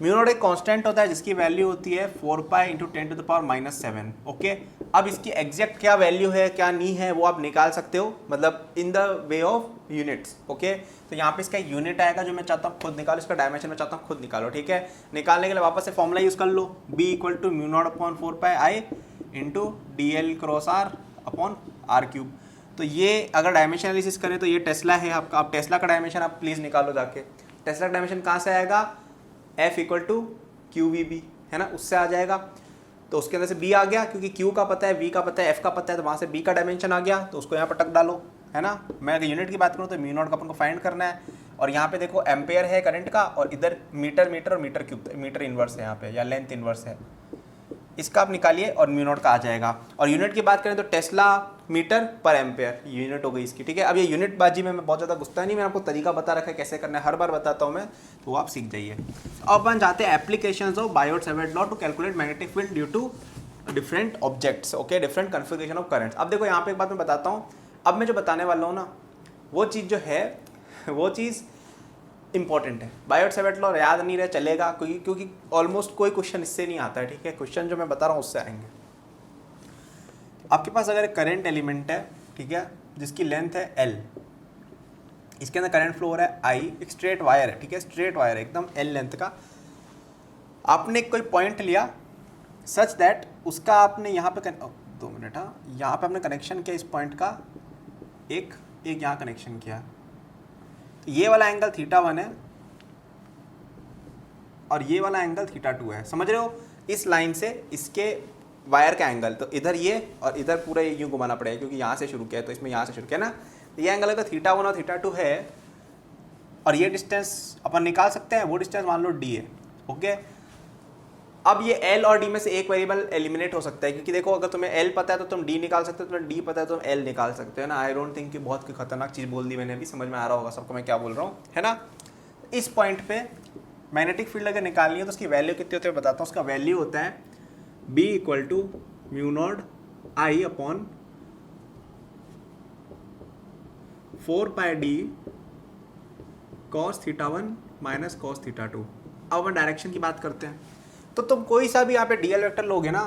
म्यू नॉट एक कांस्टेंट होता है जिसकी वैल्यू होती है 4 पाई × 10⁻⁻⁷, ओके। अब इसकी एग्जैक्ट क्या वैल्यू है क्या नहीं है वो आप निकाल सकते हो, मतलब in the way of units, okay. तो यहाँ पे इसका एक यूनिट आएगा जो मैं चाहता हूँ खुद निकालो, इसका डायमेंशन मैं चाहता हूँ खुद निकालो, ठीक है। निकालने के लिए वापस से फॉर्मूला यूज़ कर लो, B = mu not upon 4 pi I × DL cross R upon R³। तो ये अगर डायमेंशन एनालिसिस करें तो ये टेस्ला है आपका। आप टेस्ला का डायमेंशन आप प्लीज़ निकालो जाके। टेस्ला का डायमेंशन कहाँ से आएगा, F = QVB, है ना, उससे आ जाएगा। तो उसके अंदर से B आ गया, क्योंकि Q का पता है, V का पता है, F का पता है, तो वहाँ से B का डायमेंशन आ गया, तो उसको यहाँ पर टक डालो, है ना। मैं अगर यूनिट की बात करूँ तो म्यू नॉट का अपन को फाइंड करना है, और यहाँ पे देखो एम्पेयर है करंट का, और इधर मीटर और मीटर क्यूब, मीटर इन्वर्स है यहाँ पे, या लेंथ इन्वर्स है, इसका आप निकालिए और म्यू नॉट का आ जाएगा। और यूनिट की बात करें तो टेस्ला मीटर पर एम्पेयर यूनिट हो गई इसकी, ठीक है। अब ये यूनिट बाजी में मैं बहुत ज़्यादा घुसता नहीं, मैंने आपको तरीका बता रखा है कैसे करना है, हर बार बताता हूँ मैं, तो वो आप सीख जाइए। अब अपन जाते हैं applications of Biot Savart law to calculate magnetic field due to different objects, okay, different configuration of currents. अब देखो यहाँ पे एक बात मैं बताता हूँ, अब मैं जो बताने वाला हूँ ना, वो चीज़ जो है वो चीज़ इंपॉर्टेंट है। बायोट सेवर्ट लॉ याद नहीं रहे चलेगा, क्योंकि ऑलमोस्ट कोई क्वेश्चन इससे नहीं आता है, ठीक है। क्वेश्चन जो मैं बता रहा हूँ उससे आएंगे। आपके पास अगर एक करंट एलिमेंट है, ठीक है, जिसकी लेंथ है L, इसके अंदर करंट फ्लो हो रहा है I, एक स्ट्रेट वायर है, ठीक है, स्ट्रेट वायर है एकदम L लेंथ का। आपने कोई पॉइंट लिया सच दैट उसका आपने यहाँ पे 2 मिनट, हाँ, यहाँ पे आपने कनेक्शन किया इस पॉइंट का, एक यहाँ कनेक्शन किया, तो ये वाला एंगल θ1 है और ये वाला एंगल θ2 है, समझ रहे हो। इस लाइन से इसके वायर का एंगल, तो इधर ये और इधर पूरा ये यूँ घुमाना पड़ेगा क्योंकि यहाँ से शुरू किया है, तो इसमें यहाँ से शुरू किया ना, तो ये एंगल अगर θ1 और θ2 है और ये डिस्टेंस अपन निकाल सकते हैं, वो डिस्टेंस मान लो d है, ओके। अब ये L और D में से एक वेरिएबल एलिमिनेट हो सकता है, क्योंकि देखो अगर तुम्हें L पता है तो तुम D निकाल सकते हो, तुम्हें D पता है तो तुम L निकाल सकते हो ना। आई डोंट थिंक कि बहुत खतरनाक चीज़ बोल दी मैंने, अभी समझ में आ रहा होगा सबको मैं क्या बोल रहा हूँ, है ना। इस पॉइंट पे मैग्नेटिक फील्ड अगर निकालनी है तो उसकी वैल्यू कितनी होती है बताता हूँ। उसका वैल्यू होता है B equal to mu naught I upon 4πD cos θ1 minus cos θ2। अब अपन डायरेक्शन की बात करते हैं, तो तुम कोई सा भी यहाँ पे डीएल वेक्टर लोगे ना,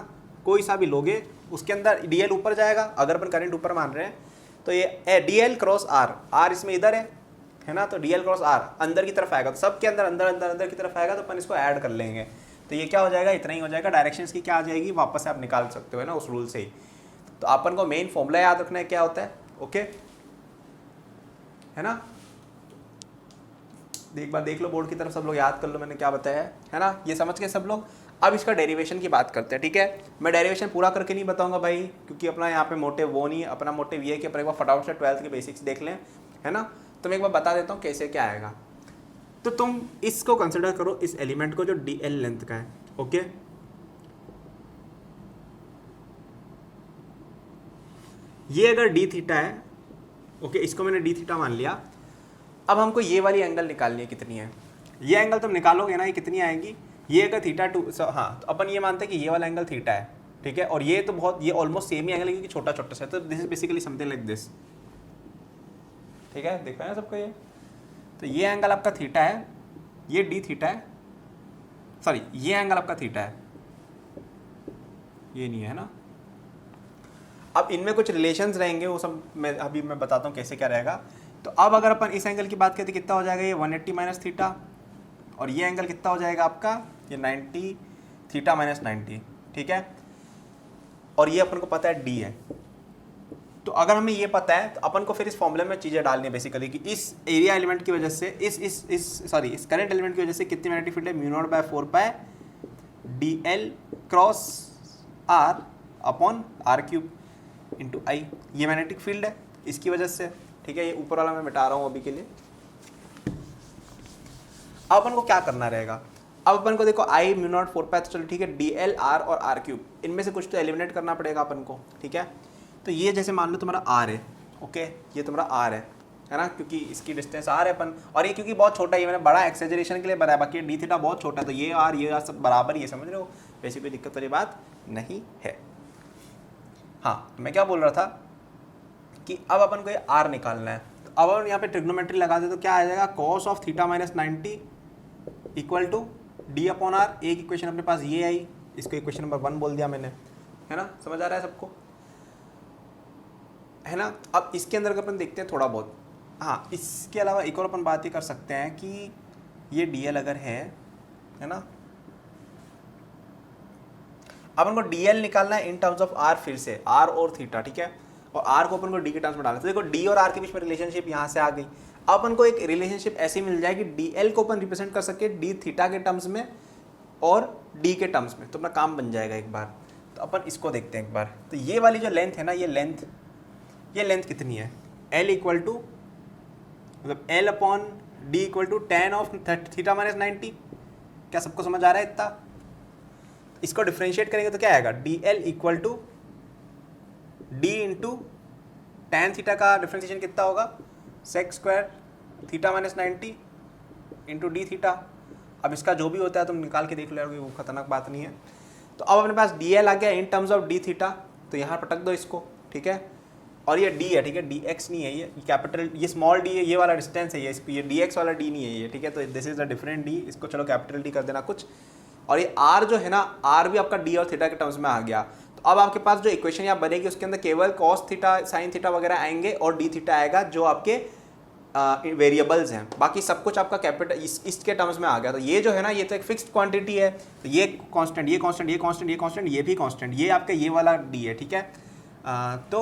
कोई सा भी लोगे, उसके अंदर डीएल ऊपर जाएगा, अगर अपन करंट ऊपर मान रहे हैं तो ये डीएल क्रॉस आर, आर इसमें इधर है ना, तो डीएल क्रॉस आर अंदर की तरफ आएगा, तो सबके अंदर अंदर अंदर अंदर की तरफ आएगा, तो अपन इसको ऐड कर लेंगे, तो ये क्या हो जाएगा, इतना ही हो जाएगा। डायरेक्शन की क्या आ जाएगी, वापस से आप निकाल सकते हो ना उस रूल से ही। तो अपन को मेन फॉर्मूला याद रखना है क्या होता है, ओके, है ना। एक बार देख लो बोर्ड की तरफ, सब लोग याद कर लो मैंने क्या बताया है ना, ये समझ के सब लोग। अब इसका डेरिवेशन की बात करते हैं, ठीक है। मैं डेरिवेशन पूरा करके नहीं बताऊंगा भाई, क्योंकि अपना यहाँ पे मोटिव वो नहीं है, अपना मोटिव ये है कि अपन एक बार फटाफट से 12th के बेसिक्स देख लें, है ना। तो मैं एक बार बता देता हूँ कैसे क्या आएगा। तो तुम इसको कंसिडर करो, इस एलिमेंट को जो DL लेंथ का है, ओके। ये अगर d थीटा है, ओके, इसको मैंने d थीटा मान लिया। अब हमको ये वाली एंगल निकालनी है, कितनी है ये एंगल तुम निकालोगे ना, ये कितनी आएगी, ये अगर θ2, हाँ, तो अपन ये मानते हैं कि ये वाला एंगल थीटा है, ठीक है। और ये तो बहुत, ये ऑलमोस्ट सेम ही एंगल है क्योंकि छोटा छोटा सा है, तो this is basically something like this, ठीक है, देख पाए सबको ये। तो ये एंगल आपका थीटा है, ये d थीटा है, सॉरी ये एंगल आपका थीटा है, ये नहीं है ना। अब इनमें कुछ रिलेशंस रहेंगे, वो सब मैं अभी मैं बताता हूँ कैसे क्या रहेगा। तो अब अगर अपन इस एंगल की बात करते कितना हो जाएगा, ये 180 माइनस थीटा, और ये एंगल कितना हो जाएगा आपका, ये 90 थीटा माइनस 90, ठीक है। और ये अपन को पता है d है। तो अगर हमें ये पता है तो अपन को फिर इस फॉर्मूले में चीज़ें डालनी है बेसिकली, कि इस एरिया एलिमेंट की वजह से, इस करंट एलिमेंट की वजह से कितनी मैग्नेटिक फील्ड है, mu naught by 4π DL cross R upon R³ into I, ये मैग्नेटिक फील्ड है इसकी वजह से, ठीक है। ये ऊपर वाला मैं मिटा रहा हूँ अभी के लिए। अब अपन को क्या करना रहेगा, अब अपन को देखो I म्यू नॉट 4π, तो चलो ठीक है, DL R और R³ इनमें से कुछ तो एलिमिनेट करना पड़ेगा अपन को, ठीक है। तो ये जैसे मान लो तुम्हारा R है, ओके, ये तुम्हारा R है ना, क्योंकि इसकी डिस्टेंस R है अपन, और ये क्योंकि बहुत छोटा है, ये मैंने बड़ा एक्सेजरेशन के लिए बनाया, बाकी d थीटा बहुत छोटा है, तो ये R सब बराबर ही है, समझ रहे हो, वैसी कोई दिक्कत वाली बात नहीं है। हाँ, मैं क्या बोल रहा था कि अब अपन को ये R निकालना है, तो अब अपन यहाँ पे ट्रिग्नोमेट्री लगा दे तो क्या आ जाएगा, cos of theta minus 90 equal to D upon R। एक इक्वेशन अपने पास ये आई, इसको इक्वेशन नंबर 1 बोल दिया मैंने, है ना, समझ आ रहा है सबको, है ना। अब इसके अंदर अपन देखते हैं थोड़ा बहुत, हाँ, इसके अलावा एक और अपन बात ही कर सकते हैं कि ये DL अगर है ना, अपन को DL निकालना है इन टर्म्स ऑफ R, फिर से R और थीटा, ठीक है, और R को अपन को D के टर्म्स में डालना है। तो देखो D और R के बीच में रिलेशनशिप यहाँ से आ गई। अब अपन को एक रिलेशनशिप ऐसी मिल जाएगी, DL को अपन रिप्रेजेंट कर सके D थीटा के टर्म्स में और D के टर्म्स में, तो अपना काम बन जाएगा एक बार। तो अपन इसको देखते हैं एक बार। तो ये वाली जो लेंथ है ना, ये लेंथ कितनी है, L इक्वल टू, मतलब L upon D equal to tan of theta minus 90। क्या सबको समझ आ रहा है इतना? इसको डिफ्रेंशिएट करेंगे तो क्या आएगा, DL equal to D into tan theta का डिफ्रेंशिएशन कितना होगा, sec square theta minus 90 into D theta. अब इसका जो भी होता है तुम निकाल के देख लो, वो खतरनाक बात नहीं है। तो अब अपने पास DL आ गया in terms of D theta, तो यहाँ पटक दो इसको, ठीक है। और ये D है, ठीक है, DX नहीं है, ये कैपिटल, ये स्मॉल d है, ये वाला डिस्टेंस है, ये DX वाला D नहीं है ये, ठीक है। तो this is a different D, इसको चलो कैपिटल D कर देना कुछ। और ये R जो है ना, R भी आपका D और थीटा के टर्म्स में आ गया। तो अब आपके पास जो इक्वेशन यहाँ बनेगी उसके अंदर केवल cos थीटा साइन थीटा वगैरह आएंगे और D थीटा आएगा जो आपके वेरिएबल्स हैं, बाकी सब कुछ आपका कैपिटल इसके टर्म्स में आ गया। तो ये जो है ना, ये तो एक फिक्स्ड क्वांटिटी है, तो ये कांस्टेंट, ये कांस्टेंट, ये कांस्टेंट, ये कांस्टेंट, ये भी कांस्टेंट, ये आपका ये वाला D है, ठीक है। तो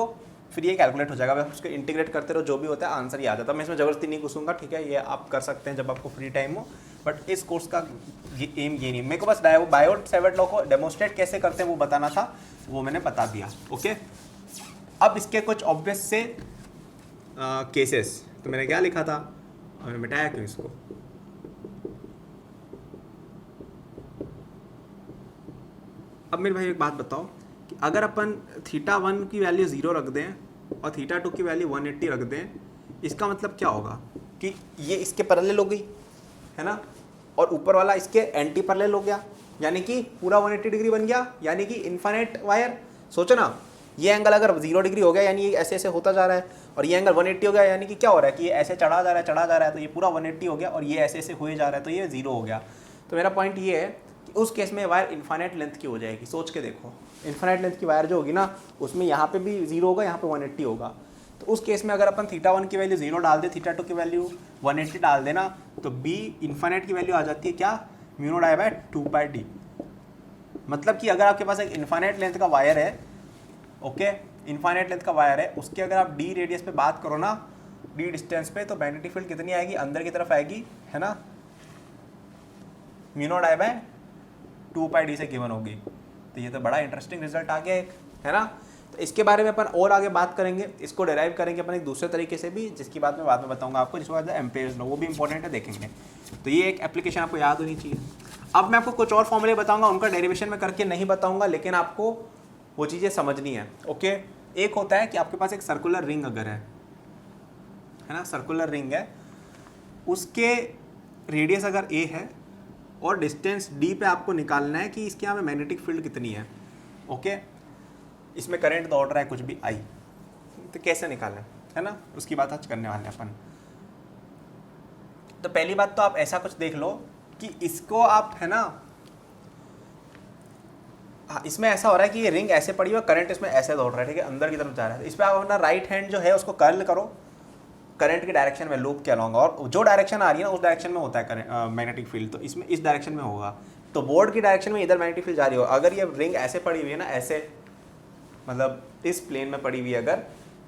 फिर ये कैलकुलेट हो जाएगा। बस उसको इंटीग्रेट करते रहो, जो भी होता है आंसर ही आ जाता है। मैं इसमें ज़बरदस्ती नहीं घुसूंगा, ठीक है, ये आप कर सकते हैं जब आपको फ्री टाइम हो, बट इस कोर्स का एम ये नहीं। मेरे को बस बायोट-सैवर्ट लॉ को डेमोस्ट्रेट कैसे करते हैं वो बताना था, वो मैंने बता दिया। ओके, अब इसके कुछ ऑब्वियस से केसेस, तो मैंने क्या लिखा था, मैंने मिटाया क्यों इसको, अब मेरे भाई एक बात बताओ कि अगर अपन θ1 की वैल्यू 0 रख दें और θ2 की वैल्यू 180 रख दें, इसका मतलब क्या होगा कि ये इसके पैरेलल हो गई है ना, और ऊपर वाला इसके एंटी पैरेलल हो गया, यानी कि पूरा 180 डिग्री बन गया, यानी कि इनफाइनाइट वायर। सोचो ना, ये एंगल अगर 0 डिग्री हो गया यानी ये ऐसे ऐसे होता जा रहा है, और ये एंगल 180 हो गया, यानी कि क्या हो रहा है कि ये ऐसे चढ़ा जा रहा है, तो ये पूरा 180 हो गया, और ये ऐसे ऐसे हुए जा रहा है, तो ये 0 हो गया। तो मेरा पॉइंट ये है कि उस केस में वायर इनफाइनाइट लेंथ की हो जाएगी। सोच के देखो, इनफाइनाइट लेंथ की वायर जो होगी ना, उसमें यहाँ पे भी 0 होगा, यहाँ पे 180 होगा। तो उस केस में अगर अपन θ1 की वैल्यू 0 डाल दे, θ2 की वैल्यू 180 डाल देना, तो b इनफाइनाइट की वैल्यू आ जाती है क्या, μ0I/2πd। मतलब कि अगर आपके पास एक इनफाइनाइट लेंथ का वायर है, ओके, इनफाइनाइट लेंथ का वायर है, उसके अगर आप d रेडियस पे बात करो ना, d डिस्टेंस पे, तो मैग्नेटिक फील्ड कितनी आएगी, अंदर की तरफ आएगी, है ना, μ0I/2πd से गिवन होगी। तो ये तो बड़ा इंटरेस्टिंग रिजल्ट आ गया एक, है ना। तो इसके बारे में अपन और आगे बात करेंगे, इसको डिराइव करेंगे अपन एक दूसरे तरीके से भी, जिसकी बात मैं बाद में बताऊंगा आपको, जिसको कहते हैं एम्पेयर्स लॉ, वो भी इंपॉर्टेंट है, देखेंगे। तो ये एक एप्लीकेशन आपको याद होनी चाहिए। अब मैं आपको कुछ और फॉर्मूले बताऊंगा, उनका डेरिवेशन में करके नहीं बताऊंगा, लेकिन आपको वो चीज़ें समझनी है। ओके, एक होता है कि आपके पास एक सर्कुलर रिंग अगर है ना, सर्कुलर रिंग है, उसके रेडियस अगर a है और डिस्टेंस d पे आपको निकालना है कि इसके यहाँ पे मैग्नेटिक फील्ड कितनी है। ओके, इसमें करंट दौड़ रहा है कुछ भी I, तो कैसे निकालें, है ना, उसकी बात आज करने वाले हैं अपन। तो पहली बात तो आप ऐसा कुछ देख लो कि इसको आप, है ना, हाँ, इसमें ऐसा हो रहा है कि ये रिंग ऐसे पड़ी हुई है, करंट इसमें ऐसे दौड़ रहा है, ठीक है, अंदर की तरफ जा रहा है। इस पर आप अपना राइट हैंड जो है उसको कर्ल करो करंट के डायरेक्शन में, लूप के अलॉन्ग, और जो डायरेक्शन आ रही है ना उस डायरेक्शन में होता है मैग्नेटिक फील्ड, तो इसमें इस डायरेक्शन में होगा। तो बोर्ड की डायरेक्शन में इधर मैग्नेटिक फील्ड जा रही हो, अगर ये रिंग ऐसे पड़ी हुई है ना, ऐसे मतलब इस प्लेन में पड़ी हुई है अगर,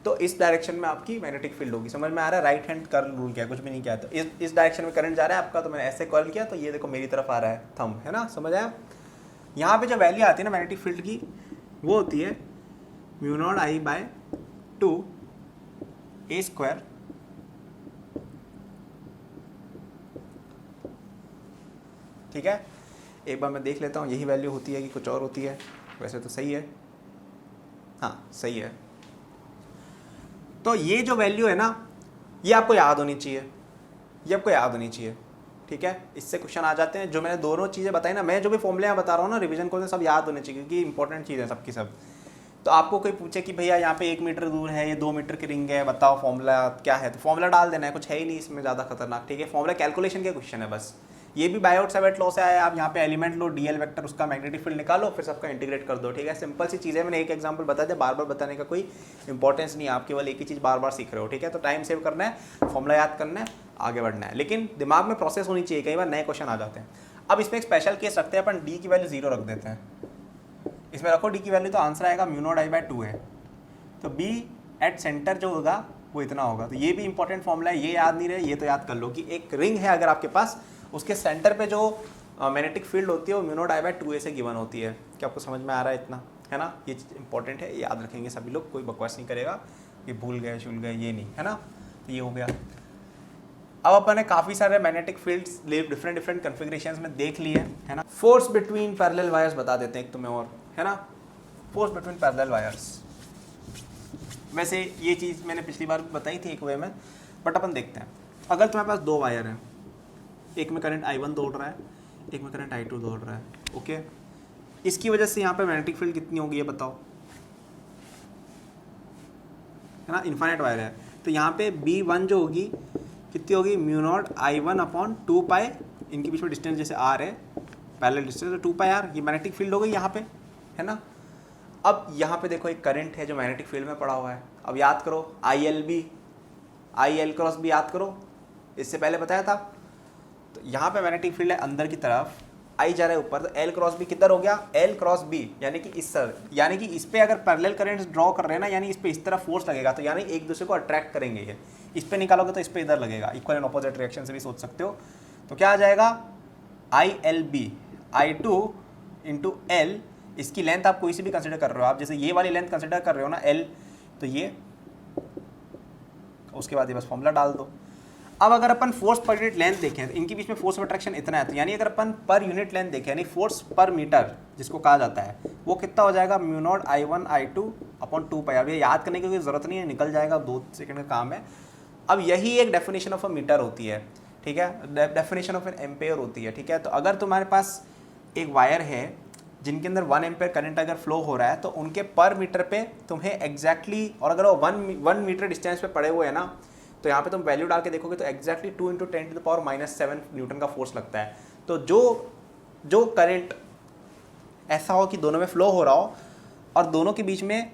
तो इस डायरेक्शन में आपकी मैग्नेटिक फील्ड होगी। समझ में आ रहा है, राइट हैंड कर्ल रूल किया, कुछ भी नहीं किया। तो इस डायरेक्शन में करंट जा रहा है आपका, तो मैंने ऐसे कर्ल किया, तो ये देखो मेरी तरफ आ रहा है थंब, है ना, समझ आया। यहाँ पे जो वैल्यू आती है ना मैग्नेटिक फील्ड की, वो होती है μ0I/2a²। ठीक है, एक बार मैं देख लेता हूँ यही वैल्यू होती है कि कुछ और होती है। वैसे तो सही है, हाँ सही है। तो ये जो वैल्यू है ना, ये आपको याद होनी चाहिए, ये आपको याद होनी चाहिए, ठीक है। इससे क्वेश्चन आ जाते हैं। जो मैंने दोनों चीज़ें बताई ना, मैं जो भी फॉर्मूले बता रहा हूँ ना रिवीजन को, सब याद होने चाहिए, क्योंकि इंपॉर्टेंट चीज़ है सबकी सब। तो आपको कोई पूछे कि भैया यहाँ पे 1 मीटर दूर है, ये 2 मीटर की रिंग है, बताओ फॉर्मूला क्या है, तो फॉर्मूला डाल देना है, कुछ है ही नहीं इसमें ज़्यादा खतरनाक, ठीक है। फॉर्मूला कैलकुलेशन के क्वेश्चन है बस। ये भी बायोट-सैवर्ट लॉ से आया, आप यहाँ पे एलिमेंट लो, डीएल वेक्टर, उसका मैग्नेटिक फील्ड निकालो, फिर सबका इंटीग्रेट कर दो, ठीक है। सिंपल सी चीज़ है, मैंने एक एग्जांपल बता दिया, बार बार बताने का कोई इंपॉर्टेंस नहीं है, आप केवल एक ही चीज़ बार बार सीख रहे हो, ठीक है। तो टाइम सेव करना है, फॉर्मूला याद करना है, आगे बढ़ना है, लेकिन दिमाग में प्रोसेस होनी चाहिए, कई बार नए क्वेश्चन आ जाते हैं। अब इसमें एक स्पेशल केस रखते हैं अपन, डी की वैल्यू 0 रख देते हैं, इसमें रखो डी की वैल्यू, तो आंसर आएगा μ0I/2 है। तो बी एट सेंटर जो होगा वो इतना होगा। तो ये भी इंपॉर्टेंट फॉर्मूला है, ये याद नहीं रहे, ये तो याद कर लो कि एक रिंग है अगर आपके पास, उसके सेंटर पे जो मैग्नेटिक फील्ड होती है वो μ0I/2a से गिवन होती है। क्या आपको समझ में आ रहा है इतना, है ना। ये चीज़ इंपॉर्टेंट है, याद रखेंगे सभी लोग, कोई बकवास नहीं करेगा कि भूल गए छूल गए, ये नहीं, है ना। तो ये हो गया। अब अपन ने काफ़ी सारे मैग्नेटिक फील्ड्स डिफरेंट डिफरेंट कन्फिग्रेशंस में देख लिए, है ना। फोर्स बिटवीन पैरेलल वायर्स बता देते हैं एक तुम्हें और, है ना, फोर्स बिटवीन पैरेलल वायर्स। वैसे ये चीज़ मैंने पिछली बार भी बताई थी एक वे में, बट अपन देखते हैं। अगर तुम्हारे पास 2 वायर हैं, एक में करंट I1 दौड़ रहा है, एक में करंट I2 दौड़ रहा है, ओके, इसकी वजह से यहाँ पे मैग्नेटिक फील्ड कितनी होगी ये बताओ, है ना, इनफाइनाइट वायर है। तो यहाँ पे B1 जो होगी कितनी होगी, μ0I1/2π, इनके बीच में डिस्टेंस जैसे R है, पैरेलल डिस्टेंस, तो 2πr, ये मैग्नेटिक फील्ड हो गई यहाँ पे, है ना। अब यहाँ पे देखो एक करंट है जो मैग्नेटिक फील्ड में पड़ा हुआ है। अब याद करो IL भी याद करो, इससे पहले बताया था। तो यहाँ पे मैग्नेटिक फील्ड है अंदर की तरफ, आई जा रहा है ऊपर, तो एल क्रॉस बी किधर हो गया, एल क्रॉस बी, यानी कि इस सर, यानी कि इस पे अगर पैरेलल करंट्स ड्रॉ कर रहे हैं ना, यानी इस पे इस तरह फोर्स लगेगा, तो यानी एक दूसरे को अट्रैक्ट करेंगे ये, इस पे निकालोगे तो इस पे इधर लगेगा, इक्वल एंड ऑपोजिट रिएक्शन से भी सोच सकते हो। तो क्या आ जाएगा, I L B, I two into L, इसकी लेंथ आप कोई सी भी कंसिडर कर रहे हो, आप जैसे ये वाली लेंथ कंसिडर कर रहे हो ना एल, तो ये, उसके बाद ये बस फॉर्मूला डाल दो। अब अगर अपन फोर्स पर यूनिट लेंथ देखें तो इनके बीच में फोर्स ऑफ अट्रैक्शन इतना है, तो यानी अगर अपन पर यूनिट लेंथ देखें, यानी फोर्स पर मीटर जिसको कहा जाता है, वो कितना हो जाएगा, mu naught I1 I2 upon 2 पाई। अब ये याद करने की कोई ज़रूरत नहीं है, निकल जाएगा, 2 सेकंड का काम है। अब यही एक डेफिनेशन ऑफ अ मीटर होती है, ठीक है, डेफिनेशन ऑफ एन एम्पेयर होती है, ठीक है। तो अगर तुम्हारे पास एक वायर है जिनके अंदर 1 एम्पेयर करंट अगर फ्लो हो रहा है, तो उनके पर मीटर पे तुम्हें एग्जैक्टली, और अगर वो 1 मीटर डिस्टेंस पे पड़े हुए हैं ना, तो यहाँ पे तुम वैल्यू डाल के देखोगे तो एग्जैक्टली 2 × 10⁻⁻7 न्यूटन का फोर्स लगता है। तो जो करंट ऐसा हो कि दोनों में फ्लो हो रहा हो और दोनों के बीच में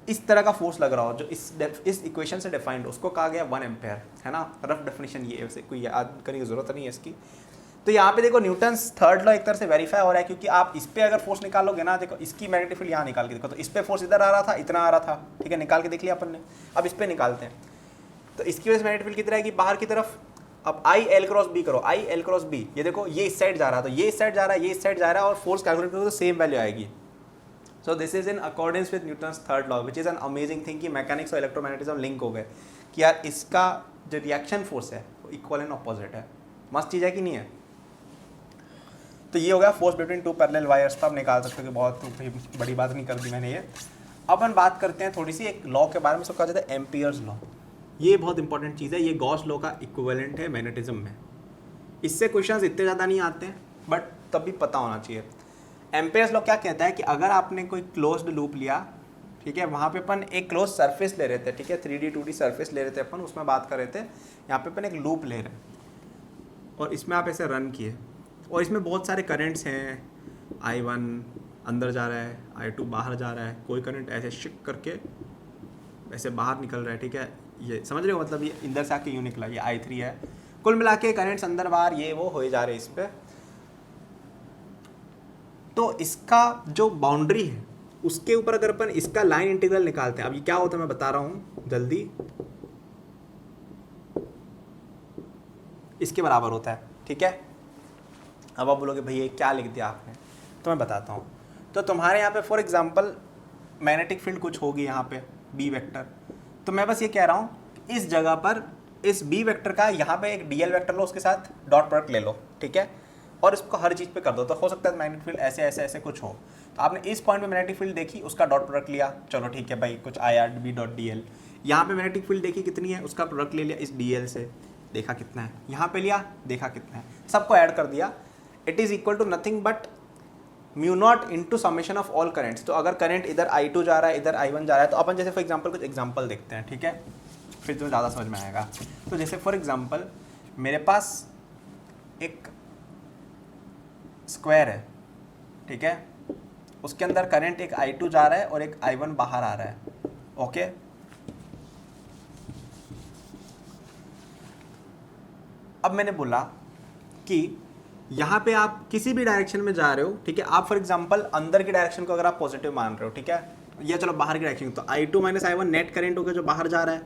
इस तरह का फोर्स लग रहा हो, जो इस इक्वेशन से डिफाइंड, उसको कहा गया 1 एम्पेयर, है ना। रफ डेफिनेशन ये है, वैसे कोई याद करने की जरूरत नहीं है इसकी। तो यहाँ पे देखो न्यूटन्स थर्ड लॉ एक तरह से वेरीफाई हो रहा है, क्योंकि आप इस पे अगर फोर्स निकालोगे ना, देखो इसकी मैग्नेटिक फील्ड यहाँ निकाल के देखो, तो इस पे फोर्स इधर आ रहा था, इतना आ रहा था, ठीक है, निकाल के देख लिया अपन ने। अब इस पे निकालते हैं, तो इसकी वजह से मैग्नेटिक फील्ड कितना है कि बाहर की तरफ। अब आई एल क्रॉस बी करो, आई एल क्रॉस बी, ये देखो ये इस साइड जा रहा है, तो ये इस साइड जा रहा है, ये इस साइड जा रहा है, और फोर्स कैलकुलेट करोगे तो सेम वैल्यू आएगी। So this is in accordance with Newton's third law, which is an amazing thing कि मैकेनिक्स और इलेक्ट्रोमैग्नेटिज्म लिंक हो गए, कि यार इसका जो रिएक्शन फोर्स है वो इक्वल एंड ऑपोजिट है। मस्त चीज़ है कि नहीं है। तो ये हो गया फोर्स बिटवीन 2 पैरेलल वायर्स। तो आप निकाल सकते हो कि बहुत बड़ी बात नहीं कर दी मैंने ये। अब अपन बात करते हैं थोड़ी सी एक लॉ के बारे में, उसको कहा जाता है एम्पियर्स लॉ। ये बहुत इंपॉर्टेंट चीज़ है, ये गॉस लॉ का इक्विवेलेंट है मैग्नेटिज्म में। इससे क्वेश्चंस इतने ज़्यादा नहीं आते हैं, बट तब भी पता होना चाहिए। एम्पियर्स लॉ क्या कहता है कि अगर आपने कोई क्लोज्ड लूप लिया, ठीक है, वहाँ पे अपन एक क्लोज सरफेस ले रहे थे, ठीक है, 3D 2D सरफेस ले रहे थे अपन, उसमें बात कर रहे थे। यहाँ पे अपन एक लूप ले रहे हैं और इसमें आप ऐसे रन किए, और इसमें बहुत सारे करंट्स हैं, I1 अंदर जा रहा है, I2 बाहर जा रहा है, कोई करंट ऐसे शिफ्ट करके ऐसे बाहर निकल रहा है, ठीक है, ये समझ रहे हो, मतलब ये अंदर से आके यूँ निकला, ये I3 है। कुल मिला के करंट्स अंदर बाहर ये वो हो जा रहे हैं इस पर। तो इसका जो बाउंड्री है उसके ऊपर अगर अपन इसका लाइन इंटीग्रल निकालते हैं, अब ये क्या होता है मैं बता रहा हूँ जल्दी, इसके बराबर होता है, ठीक है। अब आप बोलोगे भैया क्या लिख दिया आपने, तो मैं बताता हूँ। तो तुम्हारे यहाँ पे फॉर एग्जांपल मैग्नेटिक फील्ड कुछ होगी यहाँ पे बी वेक्टर, तो मैं बस ये कह रहा हूँ इस जगह पर इस बी वेक्टर का यहाँ पे एक डीएल वेक्टर लो, उसके साथ डॉट प्रोडक्ट ले लो, ठीक है, और इसको हर चीज़ पे कर दो, तो हो सकता है मैग्नेटिक फील्ड ऐसे ऐसे ऐसे कुछ हो। तो आपने इस पॉइंट पे मैग्नेटिक फील्ड देखी, उसका डॉट प्रोडक्ट लिया, चलो ठीक है भाई, कुछ आया बी डॉट डी एल। यहाँ पे मैग्नेटिक फील्ड देखी कितनी है, उसका प्रोडक्ट ले लिया इस डी एल से, देखा कितना है, यहाँ पे लिया देखा कितना है, सबको ऐड कर दिया। It is equal to nothing but mu naught into summation of all currents. तो अगर करंट इधर I2 जा रहा है, इधर I1 जा रहा है, तो अपन जैसे फॉर एग्जांपल कुछ एग्जांपल देखते हैं, ठीक है, फिर तुम्हें ज़्यादा समझ में आएगा। तो जैसे फॉर एग्जांपल मेरे पास एक स्क्वायर है, ठीक है, उसके अंदर करंट एक I2 जा रहा है और एक I1 बाहर आ रहा है, ओके। अब मैंने बोला कि यहाँ पे आप किसी भी डायरेक्शन में जा रहे हो, ठीक है, आप फॉर एग्जांपल अंदर की डायरेक्शन को अगर आप पॉजिटिव मान रहे हो, ठीक है, या चलो बाहर की डायरेक्शन, तो I2 - I1 नेट करंट हो गया जो बाहर जा रहा है,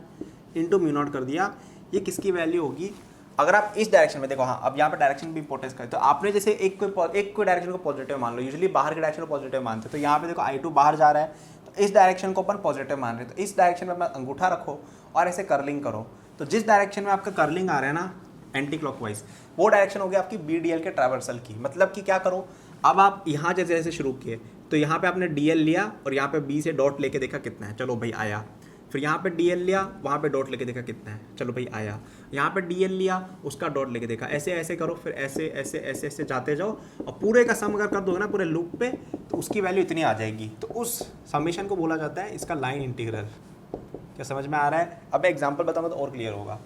इंटू म्यू नॉट कर दिया। ये किसकी वैल्यू होगी, अगर आप इस डायरेक्शन में देखो, हाँ अब यहाँ पे डायरेक्शन भी इंपॉर्टेंस करें, तो आपने जैसे एक कोई डायरेक्शन को पॉजिटिव मान लो, यूजुअली बाहर की डायरेक्शन को पॉजिटिव मानते हैं, तो यहाँ पे देखो I2 बाहर जा रहा है, तो इस डायरेक्शन को अपन पॉजिटिव मान रहे हैं, तो इस डायरेक्शन में अपना अंगूठा रखो और ऐसे कर्लिंग करो। तो जिस डायरेक्शन में आपका कर्लिंग आ रहा है ना एंटी क्लॉकवाइज, वो डायरेक्शन हो गया आपकी बी डी एल के ट्रैवर्सल की। मतलब कि क्या करो, अब आप यहाँ जैसे जैसे शुरू किए, तो यहाँ पे आपने डी एल लिया और यहाँ पे बी से डॉट लेके देखा कितना है, चलो भाई आया। फिर यहाँ पे डी एल लिया, वहाँ पे डॉट लेके देखा कितना है, चलो भाई आया। यहाँ पे डी एल लिया, उसका डॉट लेके देखा, ऐसे ऐसे करो, फिर ऐसे ऐसे ऐसे ऐसे जाते जाओ, और पूरे का सम अगर कर दोगे ना पूरे लूप पे, तो उसकी वैल्यू इतनी आ जाएगी। तो उस समेशन को बोला जाता है इसका लाइन इंटीग्रल। क्या समझ में आ रहा है? अब एग्जाम्पल बताऊंगा तो और क्लियर होगा,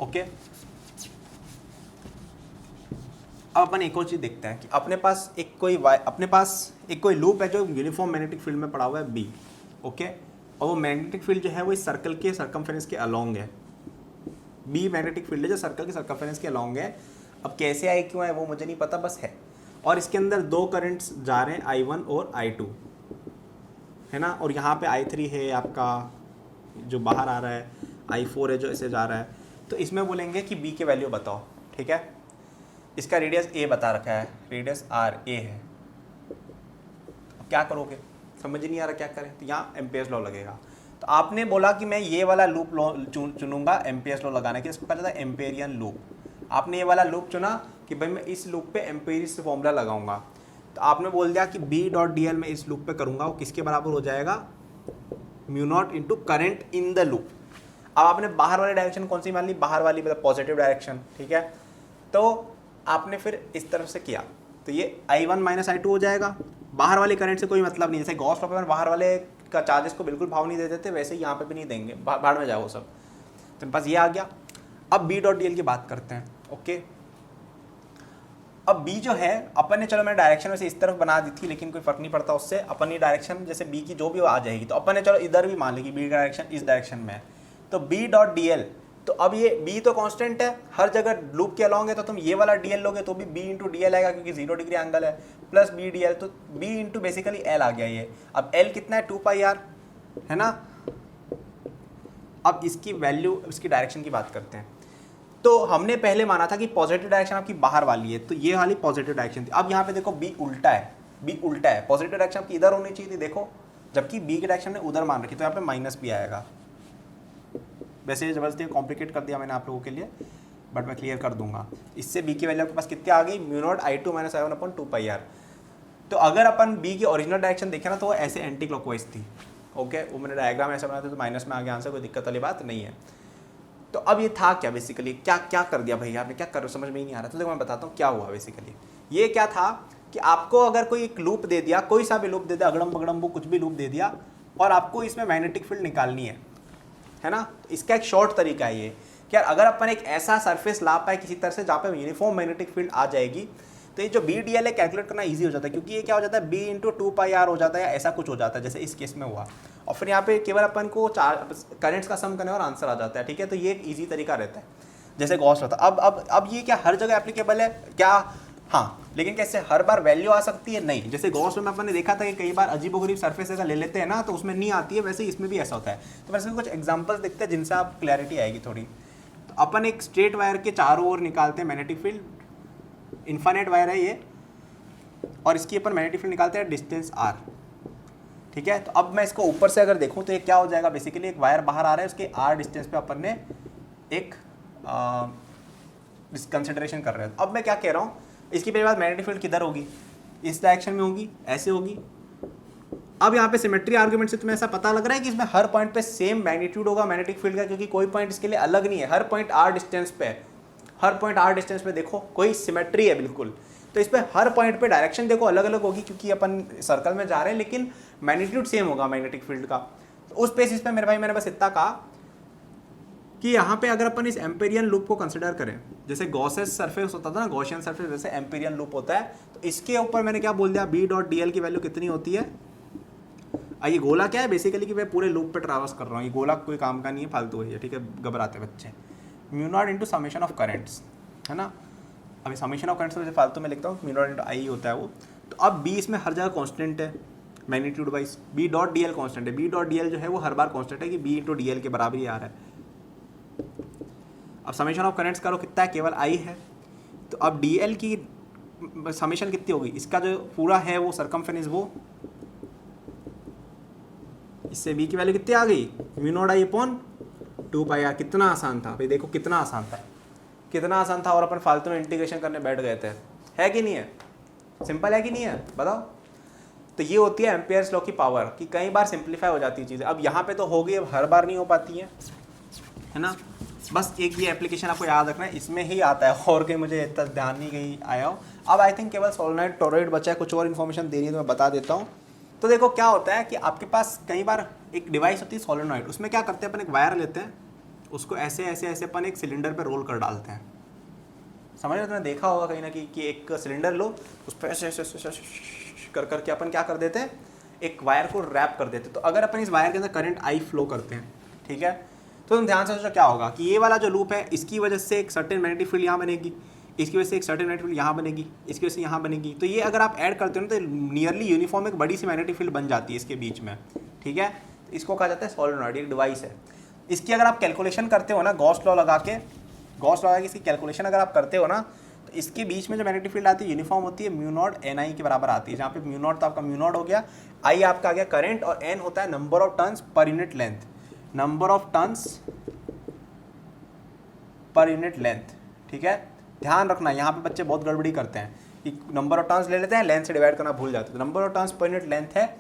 ओके। अब अपन एक और चीज़ देखते हैं कि अपने पास एक कोई लूप है जो यूनिफॉर्म मैग्नेटिक फील्ड में पड़ा हुआ है बी, ओके, और वो मैग्नेटिक फील्ड जो है वो इस सर्कल के सर्कमफेरेंस के अलोंग है। बी मैग्नेटिक फील्ड है जो सर्कल के सर्कमफेरेंस के अलोंग है। अब कैसे आए क्यों आए वो मुझे नहीं पता, बस है। और इसके अंदर दो करंट्स जा रहे हैं I1 और I2, है ना, और यहाँ पे I3 है आपका जो बाहर आ रहा है, I4 है जो ऐसे जा रहा है। तो इसमें बोलेंगे कि B के वैल्यू बताओ, ठीक है। इसका रेडियस A बता रखा है, रेडियस R A है। अब क्या करोगे, समझ नहीं आ रहा क्या करें, तो यहाँ एम्पियर्स लॉ लगेगा। तो आपने बोला कि मैं ये वाला लूप लॉ चुनूंगा एम्पियर्स लॉ लगाने के, इसको कहा जाता है एम्पेरियन लूप। आपने ये वाला लूप चुना कि भाई मैं इस लूप पे एम्पेरियस फॉर्मूला लगाऊंगा। तो आपने बोल दिया कि B.dl मैं इस लूप पे करूंगा, वो किसके बराबर हो जाएगा, mu naught into current in the loop. अब आपने बाहर वाली डायरेक्शन कौन सी मान ली, बाहर वाली मतलब पॉजिटिव डायरेक्शन, ठीक है। तो आपने फिर इस तरफ से किया तो ये I1 माइनस I2 हो जाएगा। बाहर वाले करंट से कोई मतलब नहीं, जैसे गॉस लॉ पे बाहर वाले का चार्जेस को बिल्कुल भाव नहीं दे देते, वैसे ही यहाँ पे भी नहीं देंगे, बाहर में जाओ वो सब। तो बस ये आ गया। अब B.dl की बात करते हैं, ओके। अब B जो है अपन ने, चलो मैंने डायरेक्शन वैसे इस तरफ बना दी थी, लेकिन कोई फर्क नहीं पड़ता उससे, अपन ये डायरेक्शन जैसे B की जो भी आ जाएगी, तो अपन ने चलो इधर भी मान ली कि B का डायरेक्शन इस डायरेक्शन में है, तो B.dl, तो अब ये B तो कांस्टेंट है हर जगह लूप के अलॉन्ग है, तो तुम ये वाला dl लोगे तो भी B इंटू डी एल आएगा, क्योंकि 0 डिग्री एंगल है, प्लस B.dl, तो B इंटू बेसिकली L आ गया ये। अब L कितना है, 2πr, है ना। अब इसकी वैल्यू, इसकी डायरेक्शन की बात करते हैं। तो हमने पहले माना था कि पॉजिटिव डायरेक्शन आपकी बाहर वाली है, तो ये वाली पॉजिटिव डायरेक्शन थी। अब यहाँ पे देखो B उल्टा है, B उल्टा है, पॉजिटिव डायरेक्शन आपकी इधर होनी चाहिए थी, देखो, जबकि B की डायरेक्शन ने उधर मान रखी, तो यहाँ पे माइनस भी आएगा। वैसे जबरदस्ती कॉम्प्लिकेट कर दिया मैंने आप लोगों के लिए, बट मैं क्लियर कर दूंगा। इससे B की वैल्यू आपके पास कितनी आ गई, mu naught I2 minus I1 upon 2πr। तो अगर अपन B की ओरिजिनल डायरेक्शन देखें ना, तो वो ऐसे एंटी क्लॉकवाइज थी, ओके। वो मैंने डायग्राम ऐसा बनाया था तो माइनस में आ गया आंसर, कोई दिक्कत वाली बात नहीं है। तो अब ये था क्या बेसिकली, क्या क्या कर दिया भैया आपने, क्या कर रहे हो, समझ में ही नहीं आ रहा। तो देखो मैं बताता हूँ क्या हुआ बेसिकली। ये क्या था कि आपको अगर कोई एक लूप दे दिया, कोई सा भी लूप दे दिया, अगड़म बगड़म वो कुछ भी लूप दे दिया, और आपको इसमें मैग्नेटिक फील्ड निकालनी है ना। तो इसका एक शॉर्ट तरीका है ये कि यार अगर अपन एक ऐसा सरफेस ला पाए किसी तरह से जहाँ पे यूनिफॉर्म मैग्नेटिक फील्ड आ जाएगी, तो ये जो B.dl है कैलकुलेट करना इजी हो जाता है, क्योंकि ये क्या हो जाता है, B इंटू 2πr हो जाता है, या ऐसा कुछ हो जाता है जैसे इस केस में हुआ। और फिर यहाँ पे केवल अपन को करंट्स का सम करने और आंसर आ जाता है, ठीक है। तो ये एक ईजी तरीका रहता है, जैसे गॉस लॉ था। अब ये क्या हर जगह एप्लीकेबल है क्या, हाँ, लेकिन कैसे हर बार वैल्यू आ सकती है, नहीं। जैसे गॉस लॉ में अपन ने देखा था कि कई बार अजीबोगरीब सरफेस अगर ले लेते हैं ना, तो उसमें नहीं आती है, वैसे इसमें भी ऐसा होता है। तो वैसे कुछ एग्जाम्पल्स देखते हैं जिनसे आप क्लैरिटी आएगी थोड़ी। तो अपन एक स्ट्रेट वायर के चारों ओर निकालते हैं मैग्नेटिक फील्ड, इन्फाइनाइट वायर है ये, और इसकी अपन मैग्नेटिक फील्ड निकालते हैं डिस्टेंस r, ठीक है। तो अब मैं इसको ऊपर से अगर देखूं तो ये क्या हो जाएगा, बेसिकली एक वायर बाहर आ रहा है, उसके r डिस्टेंस पे अपन ने एक कंसिडरेशन कर रहे हैं। अब मैं क्या कह रहा हूँ, इसकी पहली बात मैग्नेटिक फील्ड किधर होगी, इस डायरेक्शन में होगी, ऐसे होगी। अब यहाँ पे सिमेट्री आर्गुमेंट से तुम्हें ऐसा पता लग रहा है कि इसमें हर पॉइंट पे सेम मैग्नीट्यूड होगा मैग्नेटिक फील्ड का, क्योंकि कोई पॉइंट इसके लिए अलग नहीं है, हर पॉइंट r डिस्टेंस पे है, हर पॉइंट r डिस्टेंस पे देखो कोई सिमेट्री है बिल्कुल। तो इस पे हर पॉइंट पे डायरेक्शन देखो अलग अलग होगी, क्योंकि अपन सर्कल में जा रहे हैं, लेकिन मैग्नीट्यूड सेम होगा मैग्नेटिक फील्ड का। तो उस बेसिस पे मेरे भाई मैंने बस इतना कहा कि यहाँ पे अगर अपन इस एम्पेरियन लूप को कंसिडर करें, जैसे गॉसेस सरफेस होता था ना, गॉसियन सरफेस, वैसे एम्पेरियन लूप होता है। तो इसके ऊपर मैंने क्या बोल दिया, B.dl की वैल्यू कितनी होती है। ये गोला क्या है बेसिकली कि मैं पूरे लूप पे ट्रैवर्स कर रहा हूँ, ये गोला कोई काम का नहीं है, फालतू है, ठीक है, घबराते बच्चे। Mu naught into summation of currents, है ना। अभी समेशन ऑफ करेंट्स फालतू में लिखता हूँ, म्यू नॉट इंटू आई होता है वो। तो अब B इसमें हर जगह कॉन्स्टेंट है मैग्नीट्यूड वाइज, B.dl कॉन्स्टेंट है, B.dl जो है वो हर बार कॉन्स्टेंट है कि B इंटू डी एल के बराबर ही आ रहा है। अब समेशन ऑफ करेंट्स करो कितना है, केवल I है। तो अब DL की समेशन कितनी होगी, इसका जो पूरा है वो सरकमफेरेंस, वो इससे B की वैल्यू कितनी आ गई, mu naught I upon 2πr। कितना आसान था भाई, देखो कितना आसान था, कितना आसान था, और अपन फालतू में इंटीग्रेशन करने बैठ गए थे, है कि नहीं है, सिंपल है कि नहीं है, बताओ। तो ये होती है एम्पियर्स लॉ की पावर, कि कई बार सिंप्लीफाई हो जाती है चीज़ें। अब यहाँ पे तो हो गई, अब हर बार नहीं हो पाती है ना। बस एक ये एप्लीकेशन आपको याद रखना है, इसमें ही आता है, और कहीं मुझे इतना ध्यान नहीं कहीं आया हो। अब आई थिंक केवल सोलेनॉइड टोरॉइड बचा है, कुछ और इन्फॉर्मेशन देनी है तो मैं बता देता हूँ। तो देखो क्या होता है कि आपके पास कई बार एक डिवाइस होती है सोलेनॉइड, उसमें क्या करते हैं अपन, एक वायर लेते हैं, उसको ऐसे ऐसे ऐसे अपन एक सिलेंडर पे रोल कर डालते हैं, समझ रहे, तुमने देखा होगा कहीं ना कहीं कि एक सिलेंडर लो, उस पर ऐसे ऐसे कर करके अपन क्या कर देते हैं, एक वायर को रैप कर देते हैं। तो अगर अपन इस वायर के अंदर करंट I फ्लो करते हैं, ठीक है, तो तुम ध्यान से सोचो क्या होगा कि ये वाला जो लूप है, इसकी वजह से एक सर्टेन मैग्नेटिक फील्ड यहाँ बनेगी, इसकी वजह से एक सर्टेन मैग्नेटिक फील्ड यहाँ बनेगी, इसकी वजह से यहाँ बनेगी। तो ये अगर आप ऐड करते हो ना तो नियरली यूनिफॉर्म एक बड़ी सी मैग्नेटिक फील्ड बन जाती है इसके बीच में, ठीक है। इसको कहा जाता है सोलेनॉइड, एक डिवाइस है। इसकी अगर आप कैलकुलेशन करते हो ना गॉस लॉ लगा के इसकी कैलकुलेशन अगर आप करते हो ना तो इसके बीच में जो मैग्नेटिक फील्ड आती है यूनिफॉर्म होती है म्यू नॉट एन आई के बराबर आती है, जहाँ पे म्यू नॉट तो आपका म्यू नॉट हो गया, आई आपका आ गया करंट, और एन होता है नंबर ऑफ टर्न्स पर unit length, number of turns पर यूनिट लेंथ, ठीक है। ध्यान रखना यहाँ पे बच्चे बहुत गड़बड़ी करते हैं कि नंबर ऑफ टर्न्स ले लेते हैं, लेंथ से डिवाइड करना भूल जाते हैं। तो नंबर ऑफ टर्न्स पर यूनिट लेंथ है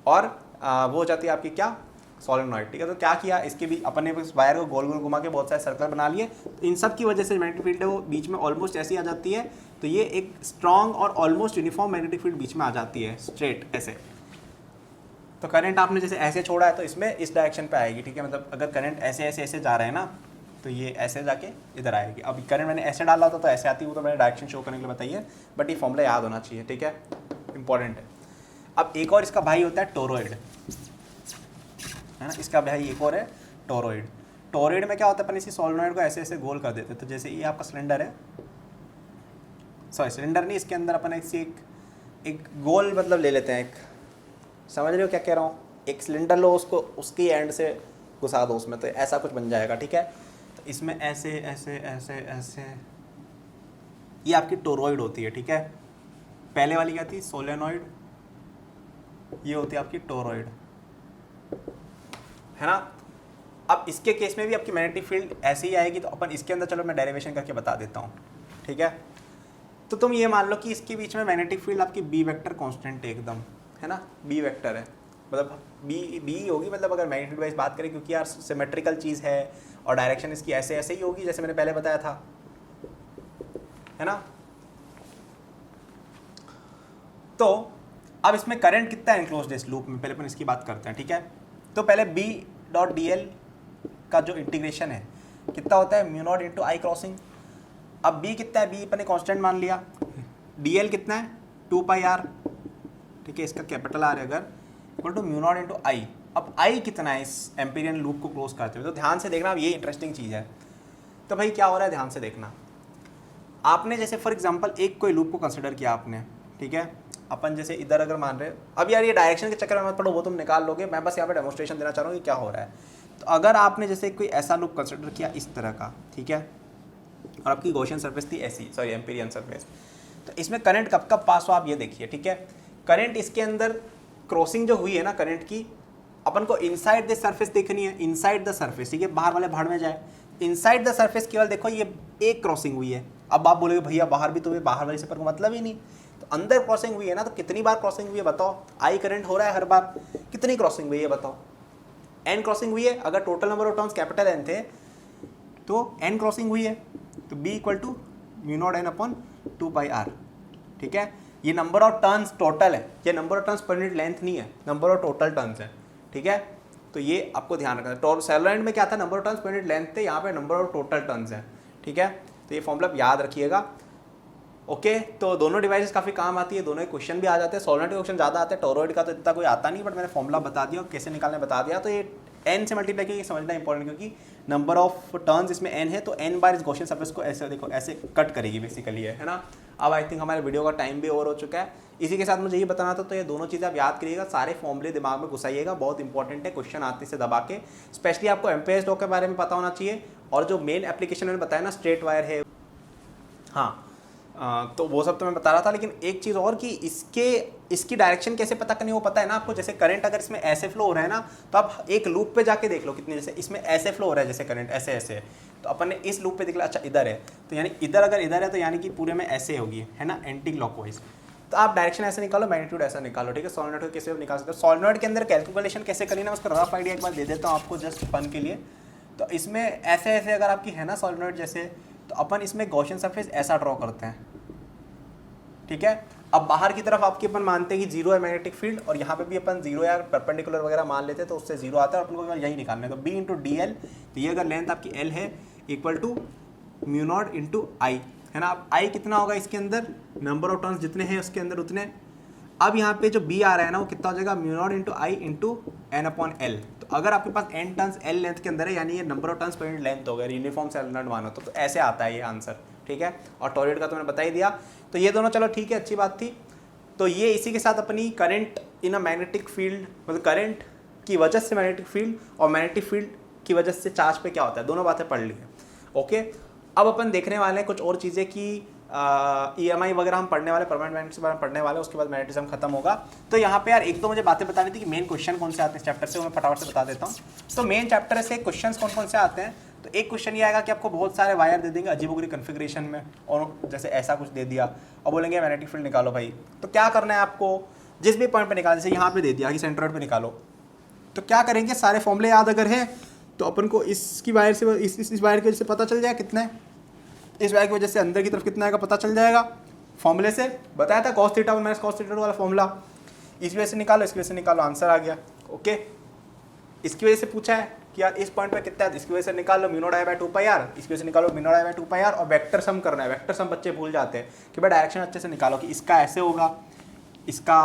और वो हो जाती है आपकी क्या सोलेनॉइड, ठीक है। तो क्या किया, इसके भी अपन ने इस वायर को गोल गोल घुमा के बहुत सारे सर्कल बना लिए, तो इन सब की वजह से मैग्नेटिक फील्ड है वो बीच में ऑलमोस्ट ऐसी आ जाती है। तो ये एक स्ट्रॉन्ग और ऑलमोस्ट यूनिफॉर्म मैग्नेटिक फील्ड बीच में आ जाती है स्ट्रेट ऐसे। तो करंट आपने जैसे ऐसे छोड़ा है तो इसमें इस डायरेक्शन पे आएगी, ठीक है। मतलब अगर करंट ऐसे ऐसे ऐसे जा रहे हैं ना तो ये ऐसे जाके इधर आएगी। अब करंट मैंने ऐसे डाला था तो ऐसे आती है, वो तो मैंने डायरेक्शन शो करने के लिए बताइए, बट ये फॉर्मूला याद होना चाहिए, ठीक है, इंपॉर्टेंट है। अब एक और इसका भाई होता है टोरॉइड, है ना, इसका भाई एक और है टोरॉइड। टोरॉइड में क्या होता है, अपन इसी सोलेनॉइड को ऐसे ऐसे गोल कर देते हैं। तो जैसे ये आपका सिलेंडर है, सॉरी सिलेंडर नहीं, इसके अंदर अपन एक गोल मतलब ले लेते हैं, एक, समझ रहे हो क्या कह रहा हूँ, एक सिलेंडर लो, उसको उसकी एंड से घुसा दो उसमें, तो ऐसा कुछ बन जाएगा, ठीक है। तो इसमें ऐसे ऐसे ऐसे ऐसे ये आपकी टोरॉइड होती है, ठीक है। पहले वाली क्या थी, सोलेनॉइड, ये होती है आपकी टोरॉइड, है ना। अब इसके केस में भी आपकी मैग्नेटिक फील्ड ऐसे ही आएगी, तो अपन इसके अंदर चलो मैं डेरिवेशन करके बता देता हूँ, ठीक है। तो तुम ये मान लो कि इसके बीच में मैग्नेटिक फील्ड आपकी बी वेक्टर कांस्टेंट है एकदम, है ना, बी वेक्टर है, मतलब बी होगी, मतलब अगर मैग्नेटिक वाइज बात करें, क्योंकि यार सिमेट्रिकल चीज़ है और डायरेक्शन इसकी ऐसे ऐसे ही होगी जैसे मैंने पहले बताया था, है ना। तो अब इसमें करंट कितना है एनक्लोज्ड इस लूप में, पहले अपन इसकी बात करते हैं, ठीक है। तो पहले बी डॉट डी एल का जो इंटीग्रेशन है कितना होता है, म्यू नॉट इंटू आई क्रॉसिंग। अब बी कितना है, बी अपन ने कांस्टेंट मान लिया, डी एल कितना है 2 पाई आर, ठीक है, इसका कैपिटल आर है अगर, equal to mu naught into I. अब आई कितना है इस एम्पीरियन लूप को क्लोज करते हुए, तो ध्यान से देखना, अब ये इंटरेस्टिंग चीज़ है। तो भाई क्या हो रहा है, ध्यान से देखना, आपने जैसे फॉर एग्जांपल एक कोई लूप को कंसिडर किया आपने, ठीक है। अपन जैसे इधर अगर मान रहे, अब यार ये डायरेक्शन के चक्कर में मत पड़ो, वो तुम निकाल लोगे, मैं बस यहाँ पे डेमोस्ट्रेशन देना चाह रहा हूँ कि क्या हो रहा है। तो अगर आपने जैसे कोई ऐसा लूप कंसिडर किया इस तरह का, ठीक है, और आपकी गॉसियन सरफेस थी ऐसी, सॉरी एम्पीरियन सरफेस, तो इसमें करंट कब कब पास हो आप ये देखिए, ठीक है। करंट इसके अंदर क्रॉसिंग जो हुई है ना करंट की, अपन को इनसाइड द सरफेस देखनी है, इनसाइड द सरफेस, ठीक है, बाहर वाले भाड़ में जाए, इनसाइड द सरफेस केवल देखो ये एक क्रॉसिंग हुई है। अब आप बोलोगे भैया बाहर भी, तो ये बाहर वाली सफर को मतलब ही नहीं, तो अंदर क्रॉसिंग हुई है ना, तो कितनी बार क्रॉसिंग हुई है बताओ, आई करंट हो रहा है हर बार, कितनी क्रॉसिंग हुई है बताओ, एन क्रॉसिंग हुई है। अगर total number of turns capital N थे तो एन क्रॉसिंग हुई है, तो B equal to mu naught N upon 2 pi R, ठीक है। ये नंबर ऑफ टर्न्स टोटल है, ये नंबर ऑफ टर्न्स पर यूनिट लेंथ नहीं है, नंबर ऑफ टोटल टर्न्स है, ठीक है। तो ये आपको ध्यान रखना है, सोलेनॉइड में क्या था, नंबर ऑफ टर्न्स पर यूनिट लेंथ थे, यहाँ पे नंबर ऑफ टोटल टर्न्स है, ठीक है। तो ये फॉर्मूला याद रखिएगा, ओके। तो दोनों डिवाइसेस काफ़ी काम आती है, दोनों के क्वेश्चन भी आ जाते हैं, सोलेनॉइड के क्वेश्चन ज़्यादा आते हैं, टोरॉइड का तो इतना कोई आता नहीं, बट मैंने फॉर्मूला बता दिया और कैसे निकालने बता दिया। तो ये एन से मल्टीप्लाई करके समझना इंपॉर्टेंट, क्योंकि नंबर ऑफ टर्न्स इसमें एन है, तो एन बार इस गॉसियन सरफेस को ऐसे देखो ऐसे कट करेगी बेसिकली, है ना। अब आई थिंक हमारे वीडियो का टाइम भी ओवर हो चुका है, इसी के साथ मुझे ये बताना था, तो ये दोनों चीज़ें आप याद करिएगा, सारे फॉर्मूले दिमाग में घुसाइएगा, बहुत इंपॉर्टेंट है, क्वेश्चन आते से दबा के। स्पेशली आपको एम्पेयर्स लॉ के बारे में पता होना चाहिए, और जो मेन एप्लीकेशन मैंने बताया ना स्ट्रेट वायर है, हाँ, तो वो सब तो मैं बता रहा था। लेकिन एक चीज़ और कि इसकी डायरेक्शन कैसे पता करनी वो पता है ना आपको। जैसे करंट अगर इसमें ऐसे फ्लो हो रहा है ना, तो आप एक लूप पे जाके देख लो कितने, जैसे इसमें ऐसे फ्लो हो रहा है जैसे करंट ऐसे ऐसे, तो अपन ने इस लूप पे देख लिया, अच्छा इधर है, तो यानी इधर अगर इधर है तो यानी कि पूरे में ऐसे होगी, है ना, एंटी क्लॉकवाइज। तो आप डायरेक्शन ऐसे निकालो, मैग्नीट्यूड ऐसा निकालो, ठीक है। सोलेनॉइड को कैसे निकाल सकते हो, सोलेनॉइड के अंदर कैलकुलेशन कैसे करनी है उसका रफ आइडिया एक बार दे देता हूँ आपको जस्ट फन के लिए। तो इसमें ऐसे ऐसे अगर आपकी है ना सोलेनॉइड जैसे, तो अपन इसमें गॉसियन सरफेस ऐसा ड्रॉ करते हैं, ठीक है। अब बाहर की तरफ आपकी अपन मानते हैं कि जीरो है मैग्नेटिक फील्ड, और यहाँ पे भी अपन जीरो या परपेंडिकुलर वगैरह मान लेते हैं, तो उससे जीरो आता है, और अपन को यही निकालना है। तो बी इंटू डी एल, तो ये अगर लेंथ आपकी एल है, equal to mu naught into I, है ना। अब आई कितना होगा इसके अंदर, नंबर ऑफ टर्न्स जितने हैं उसके अंदर उतने। अब यहाँ पे जो बी आ रहा है ना वो कितना हो जाएगा, म्यू नॉट इंटू आई इंटू एन अपॉन एल। तो अगर आपके पास एन टर्न्स एल लेंथ के अंदर है, यानी ये नंबर ऑफ टर्न्स पर यूनिट लेंथ हो गया, यूनिफॉर्म सेलेनॉइड मानो तो ऐसे आता है ये आंसर, ठीक है, और टॉरॉइड का तो मैंने बता ही दिया। तो ये दोनों चलो ठीक है, अच्छी बात थी। तो ये इसी के साथ अपनी current in a magnetic field, मतलब करंट की वजह से मैग्नेटिक फील्ड और मैग्नेटिक फील्ड की वजह से चार्ज पे क्या होता है, दोनों बातें पढ़ ली हैं। ओके, अब अपन देखने वाले हैं कुछ और चीज़ें कि EMI वगैरह हम पढ़ने वाले, परमानेंट मैग्नेटिज्म के बारे में पढ़ने वाले, उसके बाद मैग्नेटिज्म खत्म होगा। तो यहाँ पे यार एक तो मुझे बातें बतानी थी कि मेन क्वेश्चन कौन से आते हैं इस चैप्टर से, वो मैं फटाफट से बता देता हूँ। तो मेन चैप्टर से क्वेश्चन कौन कौन से आते हैं, तो एक क्वेश्चन ये आएगा कि आपको बहुत सारे वायर दे देंगे अजीबोगरीब कन्फिग्रेशन में, और जैसे ऐसा कुछ दे दिया और बोलेंगे मैग्नेटिक फील्ड निकालो भाई। तो क्या करना है आपको, जिस भी पॉइंट पे निकाल, जैसे यहाँ पे दे दिया कि सेंट्रॉइड पे निकालो, तो क्या करेंगे, सारे फॉर्मूले याद अगर है तो अपन को इसकी वायर से इस वायर की वजह से पता चल जाएगा कितना है, इस वायर की वजह से अंदर की तरफ कितना आएगा पता चल जाएगा। फॉर्मूले से बताया था cos theta 1 minus cos theta 2 वाला फॉर्मूला, इस वजह से निकालो, इसकी वजह से निकालो, आंसर आ गया। ओके, इसकी वजह से पूछा है कि यार इस पॉइंट पे कितना है, इसकी वजह से निकालो mu naught I by 2 pi R, इसकी वजह से निकालो mu naught I by 2 pi R, और वेक्टर सम करना है। वेक्टर सम बच्चे भूल जाते हैं कि भाई डायरेक्शन अच्छे से निकालो कि इसका ऐसे होगा, इसका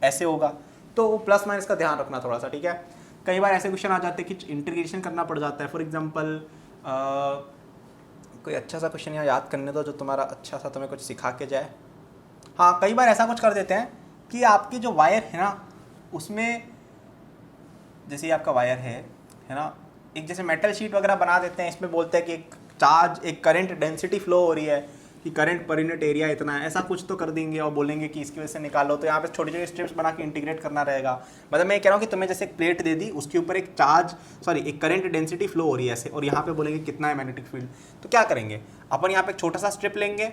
ऐसे होगा, तो प्लस माइनस का ध्यान रखना थोड़ा सा, ठीक है। कई बार ऐसे क्वेश्चन आ जाते हैं कि इंटीग्रेशन करना पड़ जाता है। फॉर एग्जांपल कोई अच्छा सा क्वेश्चन यहाँ याद करने दो जो तुम्हारा अच्छा सा तुम्हें कुछ सिखा के जाए। हाँ, कई बार ऐसा कुछ कर देते हैं कि आपकी जो वायर है ना, उसमें जैसे आपका वायर है ना, एक जैसे मेटल शीट वगैरह बना देते हैं, इसमें बोलते हैं कि एक चार्ज, एक करंट डेंसिटी फ्लो हो रही है कि करंट पर यूनिट एरिया इतना है, ऐसा कुछ तो कर देंगे और बोलेंगे कि इसकी वजह से निकालो। तो यहाँ पे छोटी छोटी स्टेप्स बना के इंटीग्रेट करना रहेगा। मतलब मैं कह रहा हूँ कि तुम्हें जैसे एक प्लेट दे दी, उसके ऊपर एक एक करंट डेंसिटी फ्लो हो रही है ऐसे, और यहाँ पे बोलेंगे कितना है मैग्नेटिक फील्ड। तो क्या करेंगे अपन, यहाँ पे एक छोटा सा स्ट्रिप लेंगे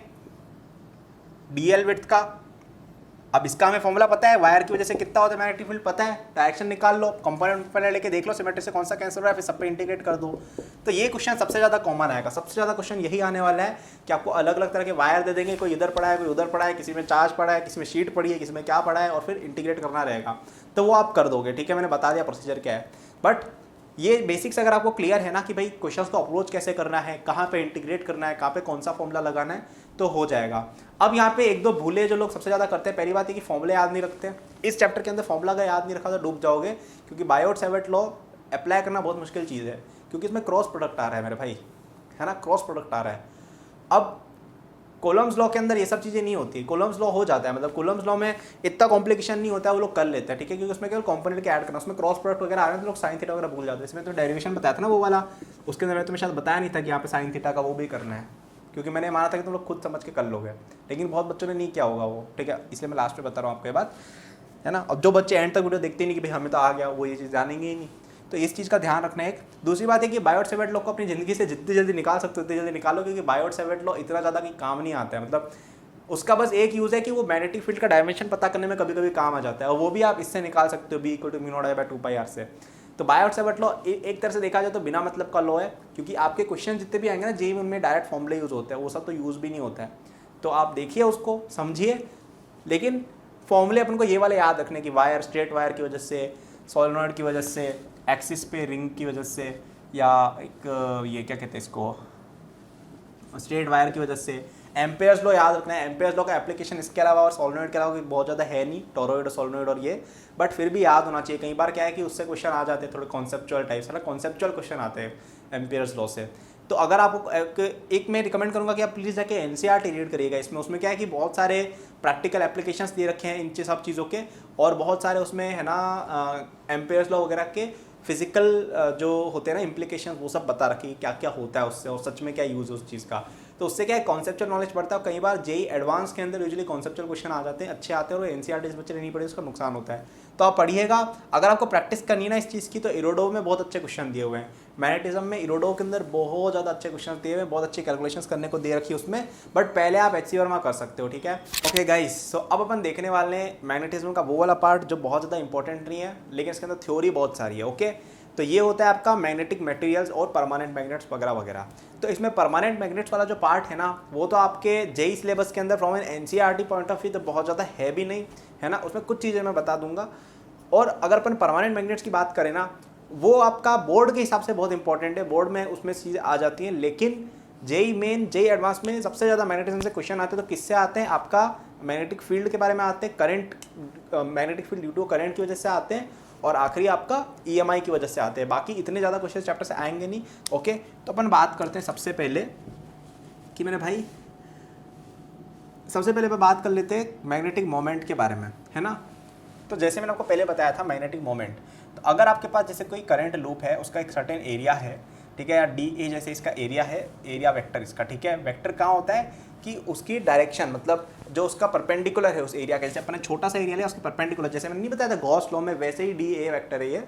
DL विड्थ का। अब इसका हमें फॉर्मूला पता है, वायर की वजह से कितना होता है मैग्नेटिक फील्ड पता है, डायरेक्शन निकाल लो, कंपोनेंट पहले लेके देख लो सिमेट्री से कौन सा कैंसिल हो रहा है, फिर सब पे इंटीग्रेट कर दो। तो ये क्वेश्चन सबसे ज़्यादा कॉमन आएगा, सबसे ज़्यादा क्वेश्चन यही आने वाला है कि आपको अलग अलग तरह के वायर दे देंगे, कोई इधर पड़ा है, कोई उधर पड़ा है, किसी में चार्ज पड़ा है, किसी में शीट पड़ी है, किसी में क्या पड़ा है, और फिर इंटीग्रेट करना रहेगा। तो वो आप कर दोगे, ठीक है, मैंने बता दिया प्रोसीजर क्या है। बट ये बेसिक्स अगर आपको क्लियर है ना कि भाई क्वेश्चंस को अप्रोच कैसे करना है, कहाँ पे इंटीग्रेट करना है, कहाँ पे कौन सा फॉर्मूला लगाना है, तो हो जाएगा। अब यहाँ पे एक दो भूले जो लोग सबसे ज़्यादा करते हैं, पहली बात है कि फॉर्मूले याद नहीं रखते। इस चैप्टर के अंदर फॉर्मूला का याद नहीं रखा तो डूब जाओगे, क्योंकि बायोट-सैवर्ट लॉ अप्लाई करना बहुत मुश्किल चीज़ है, क्योंकि इसमें क्रॉस प्रोडक्ट आ रहा है मेरे भाई, है ना, क्रॉस प्रोडक्ट आ रहा है। अब कोलम्स लॉ के अंदर ये सब चीज़ें नहीं होती, कोलम्स लॉ हो जाता है, मतलब कोलम्स लॉ में इतना कॉम्प्लिकेशन नहीं होता है, वो लोग कर लेते हैं, ठीक है, क्योंकि उसमें केवल कंपोनेंट के ऐड करना, उसमें क्रॉस प्रोडक्ट वगैरह आ रहे हैं तो लोग साइन थीटा वगैरह भूल जाते हैं। इसमें तो डेरिवेशन बताया था ना वो वाला, उसके अंदर मैं तुम्हें शायद बताया नहीं था कि यहाँ पे साइन थीटा का वो भी करना है, क्योंकि मैंने माना था कि तुम लोग खुद समझ के कर लोगे, लेकिन बहुत बच्चों ने नहीं किया होगा वो, ठीक है, इसलिए मैं लास्ट में बता रहा हूँ आपको ये बात, है ना। अब जो बच्चे एंड तक वीडियो देखते नहीं कि भाई हमें तो आ गया, वो ये चीज़ जानेंगे ही नहीं, तो इस चीज़ का ध्यान रखना है। एक दूसरी बात है कि बायोट-सैवर्ट लॉ को अपनी ज़िंदगी से जितनी जल्दी निकाल सकते हो उतनी जल्दी निकालो, क्योंकि बायोट-सैवर्ट लॉ इतना ज़्यादा कि काम नहीं आता है, मतलब उसका बस एक यूज़ है कि वो मैग्नेटिक फील्ड का डायमेंशन पता करने में कभी कभी काम आ जाता है, और वो भी आप इससे निकाल सकते हो, B = mu naught I by 2 pi R से। तो बायोट-सैवर्ट लॉ एक तरह से देखा जाए तो बिना मतलब का लॉ है, क्योंकि आपके क्वेश्चन जितने भी आएंगे ना जेईई में, उनमें डायरेक्ट फॉर्मूले यूज़ होते हैं, वो सब तो यूज़ भी नहीं होता है। तो आप देखिए उसको, समझिए, लेकिन फॉर्मूले अपन को ये वाले याद रखने की, वायर, स्ट्रेट वायर की वजह से, सोलेनॉइड की वजह से, एक्सिस पे रिंग की वजह से, या एक ये क्या कहते हैं इसको, स्ट्रेट वायर की वजह से। एम्पेयर्स लॉ याद रखना है, एम्पेयर्स लॉ का एप्लीकेशन इसके अलावा और सोलेनॉइड के अलावा बहुत ज़्यादा है नहीं, टोरॉइड और सोलेनॉइड और ये, बट फिर भी याद होना चाहिए। कई बार क्या है कि उससे क्वेश्चन आ जाते हैं थोड़े कॉन्सेप्चुअल टाइप्स, है ना, कॉन्सेप्चुअल क्वेश्चन आते हैं एम्पेयर्स लॉ से। तो अगर आपको एक मैं रिकमेंड करूंगा कि आप प्लीज़ जाके एनसीईआरटी रीड करिएगा। उसमें क्या है कि बहुत सारे प्रैक्टिकल एप्लीकेशंस दे रखे हैं इन सब चीज़ों के, और बहुत सारे उसमें है ना एम्पेयर्स लॉ वगैरह के फिजिकल जो होते हैं ना इम्प्लीकेशन, वो सब बता रखी क्या क्या होता है उससे, और सच में क्या यूज़ है उस चीज़ का। तो उससे क्या है, कॉन्सेप्चुअल नॉलेज बढ़ता है। कई बार जेईई एडवांस के अंदर यूजुअली कॉन्सेप्चुअल क्वेश्चन आ जाते हैं, अच्छे आते हैं, और एनसीईआरटी इस बच्चे नहीं पढ़े उसका नुकसान होता है। तो आप पढ़िएगा। अगर आपको प्रैक्टिस करनी है ना इस चीज़ की, तो इरोडो में बहुत अच्छे क्वेश्चन दिए हुए हैं। मैग्नेटिज्म में इरोडो के अंदर बहुत ज़्यादा अच्छे क्वेश्चन दिए हुए हैं, बहुत अच्छी कैलकुलेशंस करने को दे रखी है उसमें, बट पहले आप HC वर्मा कर सकते हो, ठीक है। ओके गाइस, सो अब अपन देखने वाले हैं मैग्नेटिज्म का वो वाला पार्ट जो बहुत ज़्यादा इंपॉर्टेंट नहीं है, लेकिन इसके अंदर थ्योरी बहुत सारी है। ओके, तो ये होता है आपका मैग्नेटिक मटेरियल्स और परमानेंट मैग्नेट्स वगैरह वगैरह। तो इसमें परमानेंट मैग्नेट्स वाला जो पार्ट है ना, वो तो आपके जेईई सिलेबस के अंदर from N NCERT point of view तो बहुत ज़्यादा है भी नहीं, है ना, उसमें कुछ चीज़ें मैं बता दूंगा। और अगर अपन परमानेंट मैग्नेट्स की बात करें ना, वो आपका बोर्ड के हिसाब से बहुत इंपॉर्टेंट है, बोर्ड में उसमें चीज़ें आ जाती हैं, लेकिन जेईई मेन, जेईई एडवांस में सबसे ज़्यादा मैग्नेटिज्म से क्वेश्चन आते हैं। तो किससे आते हैं, आपका मैग्नेटिक फील्ड के बारे में आते हैं, current, magnetic field due to current की वजह से आते हैं, और आखिरी आपका EMI की वजह से आते हैं। बाकी इतने ज़्यादा क्वेश्चन चैप्टर से आएंगे नहीं। ओके, तो अपन बात करते हैं सबसे पहले कि मेरे भाई सबसे पहले बात कर लेते हैं मैग्नेटिक मोमेंट के बारे में, है ना। तो जैसे मैंने आपको पहले बताया था मैग्नेटिक मोमेंट, तो अगर आपके पास जैसे कोई करंट लूप है, उसका एक सर्टेन एरिया है, ठीक है, या डी ए जैसे इसका एरिया है, एरिया वेक्टर इसका, ठीक है। वेक्टर कहाँ होता है कि उसकी डायरेक्शन, मतलब जो उसका परपेंडिकुलर है उस एरिया का, जैसे अपने छोटा सा एरिया लिया उसके परपेंडिकुलर, जैसे मैंने नहीं बताया था गॉस लॉ में, वैसे ही डी ए वेक्टर है ये,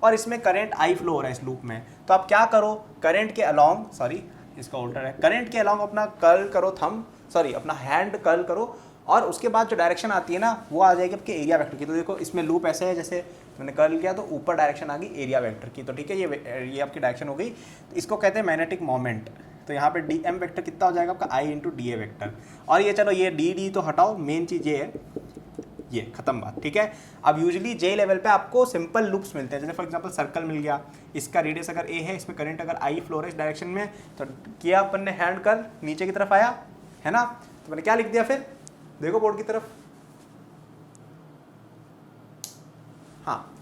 और इसमें करंट आई फ्लो हो रहा है इस लूप में। तो आप क्या करो, करंट के अलोंग, सॉरी इसका उल्टा है, करंट के अलोंग अपना कर्ल करो, अपना हैंड कर्ल करो, और उसके बाद जो डायरेक्शन आती है ना वो आ जाएगी आपके एरिया वेक्टर की। तो देखो इसमें लूप ऐसे है, जैसे मैंने कर्ल किया तो ऊपर डायरेक्शन आ गई एरिया वेक्टर की, तो ठीक है, ये आपकी डायरेक्शन हो गई। तो इसको कहते हैं मैग्नेटिक मोमेंट। तो यहाँ पे डी एम वेक्टर कितना हो जाएगा आपका, आई इंटू डी ए वेक्टर। और ये चलो ये डी डी तो हटाओ, मेन चीज़ ये है, ये खत्म बात, ठीक है। अब यूजुअली जे लेवल पे आपको सिंपल लूप्स मिलते हैं, जैसे फॉर एग्जांपल सर्कल मिल गया, इसका रेडियस अगर ए है, इसमें करंट अगर आई फ्लो है इस डायरेक्शन में, तो किया अपन ने हैंड कर नीचे की तरफ आया, है ना। तो मैंने क्या लिख दिया, फिर देखो बोर्ड की तरफ, हाँ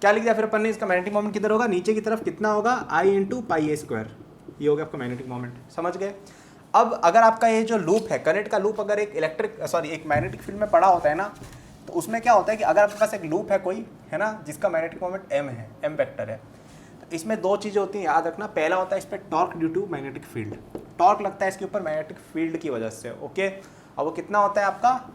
क्या लिख दिया फिर अपन ने, इसका मैग्नेटिक मोमेंट किधर होगा, नीचे की तरफ कितना होगा, आई इंटू पाई ए स्क्वायर, ये हो गया आपका मैग्नेटिक मोमेंट, समझ गए। अब अगर आपका ये जो लूप है, करंट का लूप, अगर एक एक मैग्नेटिक फील्ड में पड़ा होता है ना, तो उसमें क्या होता है कि अगर आपके पास एक लूप है कोई, है ना, जिसका मैग्नेटिक मोमेंट एम है, एम वेक्टर है, तो इसमें दो चीज़ें होती हैं, याद रखना। पहला होता है इस पर torque due to magnetic field, torque लगता है इसके ऊपर मैग्नेटिक फील्ड की वजह से, ओके। और वो कितना होता है आपका,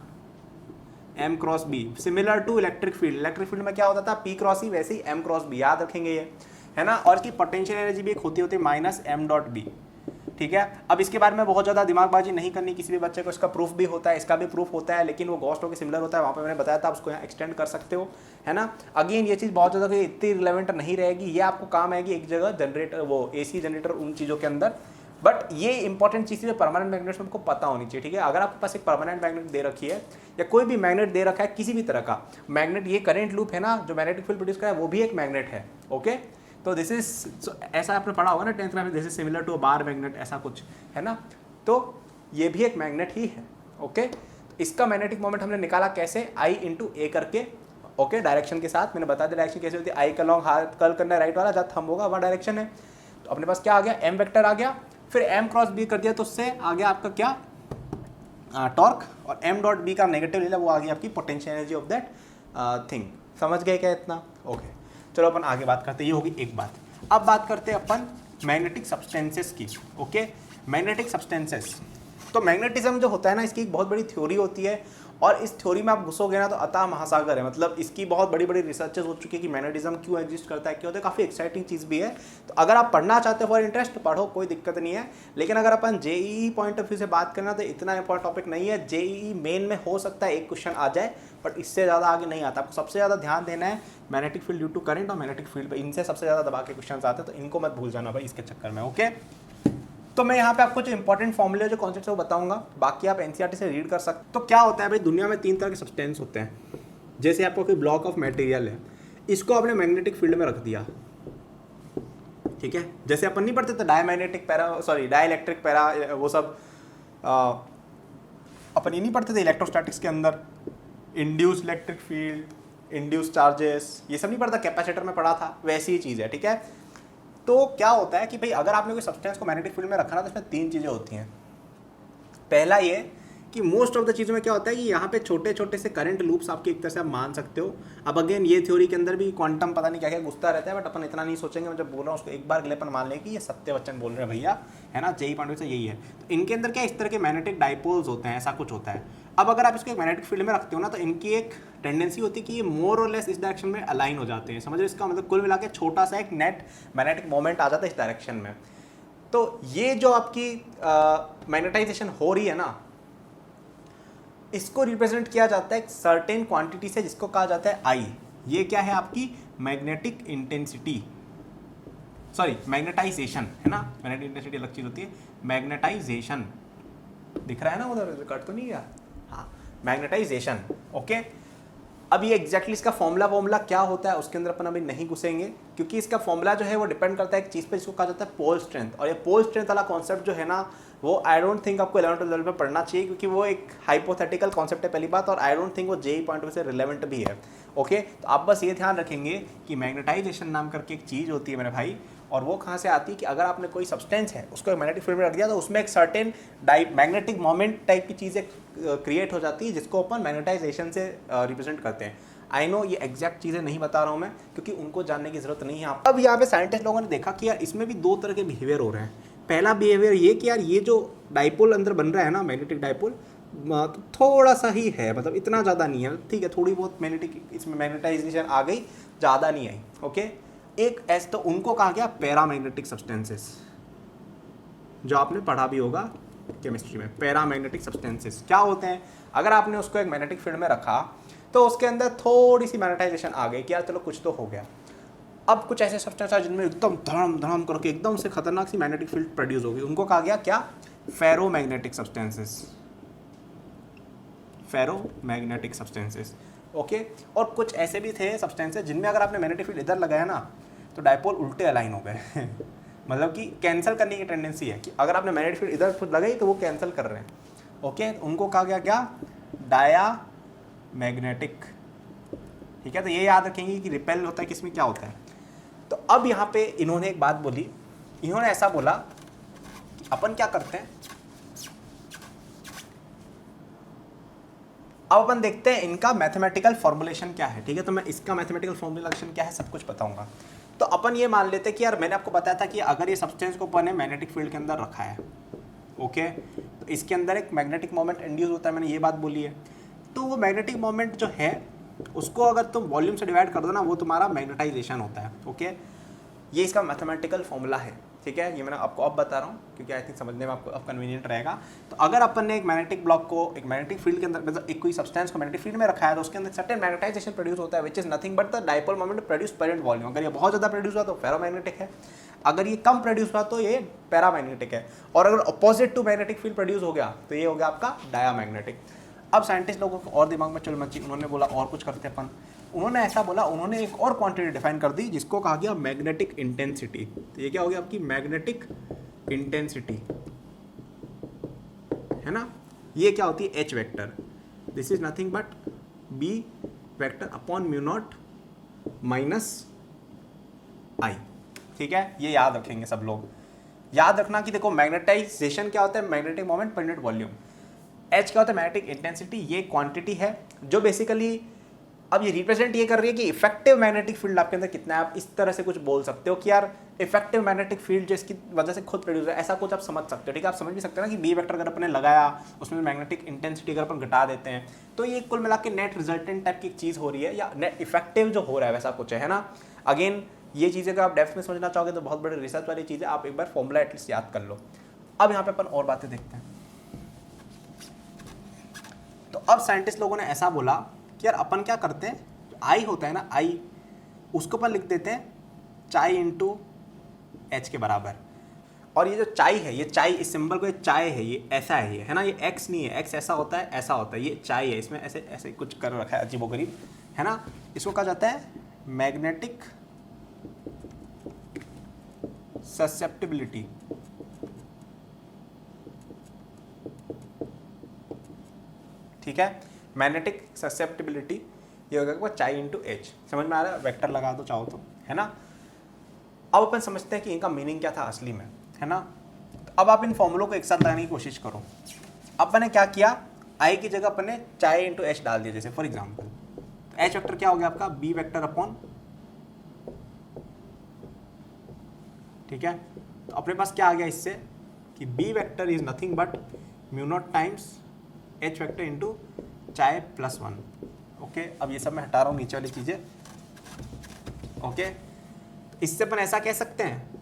M cross B, similar to electric field. Electric field में क्या होता था, पी क्रॉस ई, वैसे ही एम क्रॉस बी, याद रखेंगे ये, है ना। और इसकी पोटेंशियल एनर्जी भी एक होती है माइनस एम डॉट बी, ठीक है। अब इसके बारे में बहुत ज़्यादा दिमागबाजी नहीं करनी किसी भी बच्चे को, इसका प्रूफ भी होता है, इसका भी प्रूफ होता है, लेकिन वो गॉस लॉ के सिमिलर होता है, वहाँ पे मैंने बताया था, आप उसको यहाँ एक्सटेंड कर सकते हो, है ना। अगेन ये चीज़ बहुत ज़्यादा इतनी रिलेवेंट नहीं रहेगी, ये आपको काम आएगी एक जगह जनरेटर, वो एसी जनरेटर, उन चीज़ों के अंदर। बट ये इंपॉर्टेंट चीज़ है, परमानेंट मैग्नेट हमको पता होनी चाहिए, ठीक है। अगर आपके पास एक परमानेंट मैग्नेट दे रखी है, या कोई भी मैग्नेट दे रखा है किसी भी तरह का मैग्नेट, ये करंट लूप है ना जो मैग्नेटिक फील्ड प्रोड्यूस कर रहा है, वो भी एक मैग्नेट है, ओके। तो दिस इज, ऐसा आपने पढ़ा होगा ना 10th में, this is similar to a bar magnet, ऐसा कुछ है ना। तो ये भी एक मैग्नेट ही है, ओके। तो इसका मैग्नेटिक मोमेंट हमने निकाला कैसे, आई इंटू ए करके, ओके, डायरेक्शन के साथ मैंने बता दिया डायरेक्शन कैसे होती है, आई का लॉन्ग हाथ कर्ल करना है राइट वाला, जहाँ थंब होगा वहाँ डायरेक्शन है। तो अपने पास क्या आ गया, एम वेक्टर आ गया, फिर एम क्रॉस बी कर दिया, तो उससे आ गया आपका क्या, टॉर्क, और एम डॉट बी का नेगेटिव ले लिया, वो आ गई आपकी potential energy of that thing. समझ गए क्या इतना, ओके। चलो अपन आगे बात करते हैं, ये होगी एक बात। अब बात करते हैं अपन मैग्नेटिक सब्सटेंसेस की, ओके। मैग्नेटिक सब्सटेंसेस, तो मैग्नेटिज्म जो होता है ना, इसकी एक बहुत बड़ी थ्योरी होती है, और इस थ्योरी में आप घुसोगे ना तो अतः महासागर है, मतलब इसकी बहुत बड़ी बड़ी रिसर्चेस हो चुकी है कि मैग्नेटिज्म क्यों एग्जिस्ट करता है, क्यों होता है, काफ़ी एक्साइटिंग चीज़ भी है। तो अगर आप पढ़ना चाहते हो फॉर इंटरेस्ट, पढ़ो, कोई दिक्कत नहीं है। लेकिन अगर अपन जेईई पॉइंट ऑफ व्यू से बात करना, तो इतना इंपॉर्टेंट टॉपिक नहीं है। जेईई मेन में हो सकता है एक क्वेश्चन आ जाए, बट इससे ज़्यादा आगे नहीं आता। आपको सबसे ज़्यादा ध्यान देना है magnetic field due to current और मैग्नेटिक फील्ड पे, इनसे सबसे ज़्यादा दबा के क्वेश्चन आते हैं, तो इनको मत भूल जाना भाई इसके चक्कर में, ओके। तो मैं यहाँ पे आपको जो इंपॉर्टेंट फॉर्मूले जो कॉन्सेप्ट है वो बताऊंगा, बाकी आप एनसीईआरटी से रीड कर सकते। तो क्या होता है भाई, दुनिया में 3 तरह के सब्सटेंस होते हैं। जैसे आपको कोई ब्लॉक ऑफ मटेरियल है, इसको आपने मैग्नेटिक फील्ड में रख दिया, ठीक है। जैसे अपन नहीं पढ़ते थे diamagnetic para, sorry dielectric para, वो सब अपन ये नहीं पढ़ते थे इलेक्ट्रोस्टैटिक्स के अंदर, induce electric field, induce charges, ये सब नहीं पढ़ता, कैपेसिटर में पढ़ा था, वैसी ही चीज़ है, ठीक है। तो क्या होता है कि भाई अगर आपने कोई सब्सटेंस को मैग्नेटिक फील्ड में रखा ना, तो इसमें 3 चीज़ें होती हैं। पहला ये कि मोस्ट ऑफ द चीज़ों में क्या होता है कि यहाँ पे छोटे छोटे से करंट लूप्स आपके एक तरह से आप मान सकते हो। अब अगेन ये थ्योरी के अंदर भी क्वांटम पता नहीं क्या क्या घुसता रहता है, बट अपन इतना नहीं सोचेंगे। मैं जब बोल रहा हूँ उसको एक बार के लिए अपन मान लें कि ये सत्य बच्चन बोल रहे हैं भैया, है ना, जेईई पॉइंट से यही है। तो इनके अंदर क्या इस तरह के मैग्नेटिक डाइपोल्स होते हैं, ऐसा कुछ होता है। अब अगर आप इसको एक मैग्नेटिक फील्ड में रखते हो ना, तो इनकी एक टेंडेंसी होती है कि ये मोर और लेस इस डायरेक्शन में अलाइन हो जाते हैं। समझ रहे, इसका मतलब कुल मिला के छोटा सा एक नेट मैग्नेटिक मोमेंट आ जाता है इस डायरेक्शन में। तो ये जो आपकी मैग्नेटाइजेशन हो रही है ना, इसको रिप्रेजेंट किया जाता है एक सर्टेन क्वांटिटी से, जिसको कहा जाता है आई। ये क्या है आपकी मैग्नेटिक इंटेंसिटी, सॉरी मैग्नेटाइजेशन, है ना। मैग्नेटिक इंटेंसिटी अलग चीज होती है, मैग्नेटाइजेशन दिख रहा है ना उधर, कट तो नहीं गया, हाँ, मैग्नेटाइजेशन, ओके। अब ये एग्जैक्टली इसका फॉर्मूला क्या होता है उसके अंदर अपन अभी नहीं घुसेंगे, क्योंकि इसका फॉर्मूला जो है वो डिपेंड करता है एक चीज़ पे, जिसको कहा जाता है पोल स्ट्रेंथ। और ये पोल स्ट्रेंथ वाला कॉन्सेप्ट जो है ना, वो आई डोंट थिंक आपको 11th लेवल पे पढ़ना चाहिए, क्योंकि वो एक हाइपोथेटिकल कॉन्सेप्ट है पहली बात, और आई डोंट थिंक वो जेईई पॉइंट से रिलेवेंट भी है, ओके। तो आप बस ये ध्यान रखेंगे कि मैग्नेटाइजेशन नाम करके एक चीज़ होती है मेरे भाई, और वो कहाँ से आती है कि अगर आपने कोई सब्सटेंस है उसको एक मैग्नेटिक फील्ड में रख दिया तो उसमें एक सर्टेन मैग्नेटिक मोमेंट टाइप की चीज़ें क्रिएट हो जाती है जिसको अपन मैग्नेटाइजेशन से रिप्रेजेंट करते हैं। आई नो ये एग्जैक्ट चीज़ें नहीं बता रहा हूँ मैं क्योंकि उनको जानने की जरूरत नहीं है। अब यहाँ पे साइंटिस्ट लोगों ने देखा कि यार इसमें भी दो तरह के बिहेवियर हो रहे हैं। पहला बिहेवियर ये कि यार ये जो डाइपोल अंदर बन रहा है ना मैग्नेटिक डाइपोल, तो थोड़ा सा ही है, मतलब इतना ज़्यादा नहीं है, ठीक है, थोड़ी बहुत मैग्नेटिक इसमें मैग्नेटाइजेशन आ गई, ज़्यादा नहीं आई। ओके, एक ऐसे तो उनको कहा गया पैरामैग्नेटिक सब्सटेंसेस, जो आपने पढ़ा भी होगा केमिस्ट्री में। पैरामैग्नेटिक सब्सटेंसेस क्या होते हैं? अगर आपने उसको एक मैग्नेटिक फील्ड में रखा तो उसके अंदर थोड़ी सी मैग्नेटाइजेशन आ गई कि यार चलो कुछ तो हो गया। अब कुछ ऐसे सब्सटेंस है जिनमें एकदम धड़म धड़म करके एकदम से खतरनाक सी मैग्नेटिक फील्ड प्रोड्यूस होगी, उनको कहा गया क्या? Ferromagnetic substances. Ferromagnetic substances. Okay, और कुछ ऐसे भी थे सब्सटेंसेस जिनमें अगर आपने मैग्नेटिक फील्ड इधर लगाया ना तो डाइपोल उल्टे अलाइन हो गए मतलब कि कैंसिल करने की टेंडेंसी है कि अगर आपने मैग्नेटिक फील्ड इधर खुद लगाई तो वो कैंसिल कर रहे हैं। ओके, उनको कहा गया क्या? Diamagnetic. ठीक है, तो ये याद रखेंगे कि रिपेल होता है किसमें, क्या होता है। तो अब यहाँ पे इन्होंने एक बात बोली, इन्होंने ऐसा बोला कि अपन क्या करते हैं, अब अपन देखते हैं इनका मैथमेटिकल फॉर्मुलेशन क्या है। ठीक है, तो मैं इसका मैथमेटिकल फॉर्मुलेशन क्या है सब कुछ बताऊंगा। तो अपन ये मान लेते हैं कि यार मैंने आपको बताया था कि अगर ये सब्सटेंस को अपन ने मैग्नेटिक फील्ड के अंदर रखा है, ओके, तो इसके अंदर एक मैग्नेटिक मोमेंट इंड्यूस होता है, मैंने ये बात बोली है। तो वो मैग्नेटिक मोमेंट जो है उसको अगर तुम वॉल्यूम से डिवाइड कर दो ना, वो तुम्हारा मैग्नेटाइजेशन होता है। ओके, ये इसका मैथमेटिकल फॉर्मूला है। ठीक है, ये मैंने आपको अब बता रहा हूँ क्योंकि आई थिंक समझने में आपको अब कन्वीनियंट रहेगा। तो अगर अपन ने एक मैग्नेटिक ब्लॉक को एक मैग्नेटिक फील्ड के अंदर, मतलब एक कोई सब्सटेंस को मैग्नेटिक फील्ड में रखा है, तो उसके अंदर सर्टेन मैग्नेटाइजेशन प्रोड्यूस होता है विच is nothing but the dipole moment produce per unit volume. अगर ये बहुत ज़्यादा प्रोड्यूस हुआ तो फेरोमैग्नेटिक है, अगर ये कम प्रोड्यूस हुआ तो ये पैरामैग्नेटिक है, और अगर opposite to magnetic field produce हो गया तो ये हो गया आपका डायामैग्नेटिक। अब साइंटिस्ट लोगों को और दिमाग में चल मची, उन्होंने बोला और कुछ करते अपन। उन्होंने ऐसा बोला, उन्होंने एक और क्वांटिटी डिफाइन कर दी जिसको कहा गया मैग्नेटिक इंटेंसिटी। तो ये क्या हो गया आपकी मैग्नेटिक इंटेंसिटी, है ना। ये क्या होती है? H vector. This is nothing but B vector upon mu naught minus I. ठीक है, ये याद रखेंगे सब लोग। याद रखना कि देखो मैग्नेटाइजेशन क्या होता है? Magnetic moment per unit volume. H क्या होता है? Magnetic intensity. ये क्वांटिटी है जो बेसिकली अब ये रिप्रेजेंट ये कर रही है कि इफेक्टिव मैग्नेटिक फील्ड आपके अंदर कितना है। आप इस तरह से कुछ बोल सकते हो कि यार इफेक्टिव मैग्नेटिक फील्ड जिसकी वजह से खुद प्रोड्यूस है, ऐसा कुछ आप समझ सकते हो। ठीक है, आप समझ भी सकते हो ना कि बी वेक्टर अगर अपने लगाया उसमें मैग्नेटिक इंटेंसिटी अगर अपन घटा देते हैं तो ये कुल मिला के नेट रिजल्टेंट टाइप की चीज़ हो रही है, या नेट इफेक्टिव जो हो रहा है वैसा कुछ है ना। अगेन ये चीज़ें अगर आप डेप्थ में समझना चाहोगे तो बहुत बड़ी रिसर्च वाली चीज़ है, आप एक बार फॉर्मूला एटलीस्ट याद कर लो। अब यहाँ पे अपन और बातें देखते हैं। तो अब साइंटिस्ट लोगों ने ऐसा बोला कि यार अपन क्या करते हैं, आई होता है ना, आई, उसको अपन लिख देते हैं चाई इंटू एच के बराबर। और ये जो चाई है, ये चाई, इस सिंबल को, ये चाय है, ये ऐसा है, ये है ना, ये एक्स नहीं है, एक्स ऐसा होता है, ऐसा होता है, ये चाई है, इसमें ऐसे ऐसे कुछ कर रखा है अजीबोगरीब, है ना। इसको कहा जाता है मैग्नेटिक ससेप्टिबिलिटी। ठीक है, मैग्नेटिक ससेप्टिबिलिटी, ये हो गया चाई इंटू एच। समझ में आ रहा है? वेक्टर लगा दो चाहो तो, है ना। अब अपन समझते हैं कि इनका मीनिंग क्या था असली में, है ना। तो अब आप इन फॉर्मूलों को एक साथ लगाने की कोशिश करो। अपन ने क्या किया, आई की जगह अपन ने चाई इंटू एच डाल दिया। जैसे फॉर एग्जाम्पल एच वेक्टर क्या हो गया आपका? बी वेक्टर अपॉन, ठीक है। तो अपने पास क्या आ गया इससे कि B vector is nothing but mu naught times H vector into chi plus 1। Okay, अब ये सब मैं हटा रहा हूँ नीचे वाली चीज़ें। ओके, इससे अपन ऐसा कह सकते हैं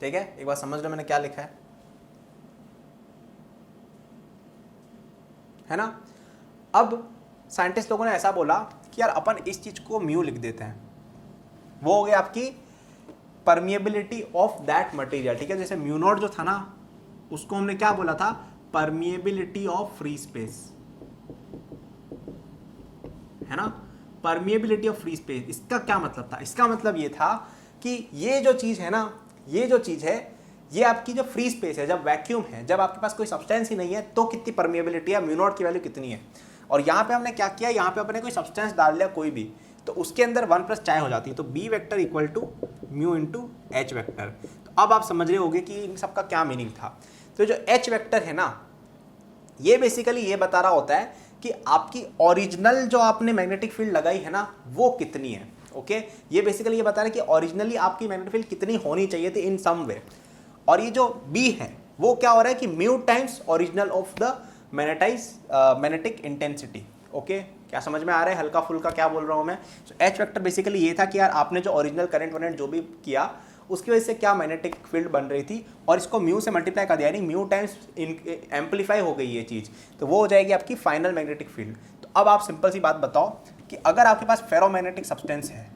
ठीक है, एक बार समझ लो मैंने क्या लिखा है ना। अब साइंटिस्ट लोगों ने ऐसा बोला कि यार अपन इस चीज को म्यू लिख देते हैं, वो हो गया आपकी परमिएबिलिटी ऑफ दैट मटेरियल। ठीक है, जैसे म्यू नॉट जो था ना उसको हमने क्या बोला था? परमिएबिलिटी ऑफ फ्री स्पेस, है ना। परमिएबिलिटी ऑफ फ्री स्पेस, इसका क्या मतलब था? इसका मतलब ये था कि ये जो चीज है ना, ये जो चीज है ये आपकी जो फ्री स्पेस है, जब वैक्यूम है, जब आपके पास कोई सब्सटेंस ही नहीं है, तो कितनी परमिएबिलिटी है, म्यू नॉट की वैल्यू कितनी है। और यहाँ पे हमने क्या किया, यहाँ पे अपने कोई सब्सटेंस डाल लिया कोई भी, तो उसके अंदर 1 प्लस चाय हो जाती है, तो B vector equal to mu into H vector. तो अब आप समझ रहे होगे कि इन सबका क्या मीनिंग था। तो जो एच वेक्टर है ना, ये बेसिकली ये बता रहा होता है कि आपकी ओरिजिनल जो आपने मैग्नेटिक फील्ड लगाई है ना, वो कितनी है। ओके, ये बेसिकली ये बता रहा है कि ओरिजिनली आपकी मैग्नेटिक फील्ड कितनी होनी चाहिए थी इन सम वे। और ये जो बी है वो क्या हो रहा है कि mu times original of the magnetic intensity. Okay, क्या समझ में आ रहा है, हल्का फुल्का क्या बोल रहा हूँ मैं। एच वेक्टर बेसिकली ये था कि यार आपने जो ओरिजिनल करंट वरेंट जो भी किया उसकी वजह से क्या मैग्नेटिक फील्ड बन रही थी, और इसको म्यू से मल्टीप्लाई कर दिया, यानी म्यू टाइम्स एम्पलीफाई हो गई ये चीज़, तो वो हो जाएगी आपकी फाइनल मैग्नेटिक फील्ड। तो अब आप सिंपल सी बात बताओ कि अगर आपके पास फेरोमैग्नेटिक सब्सटेंस है,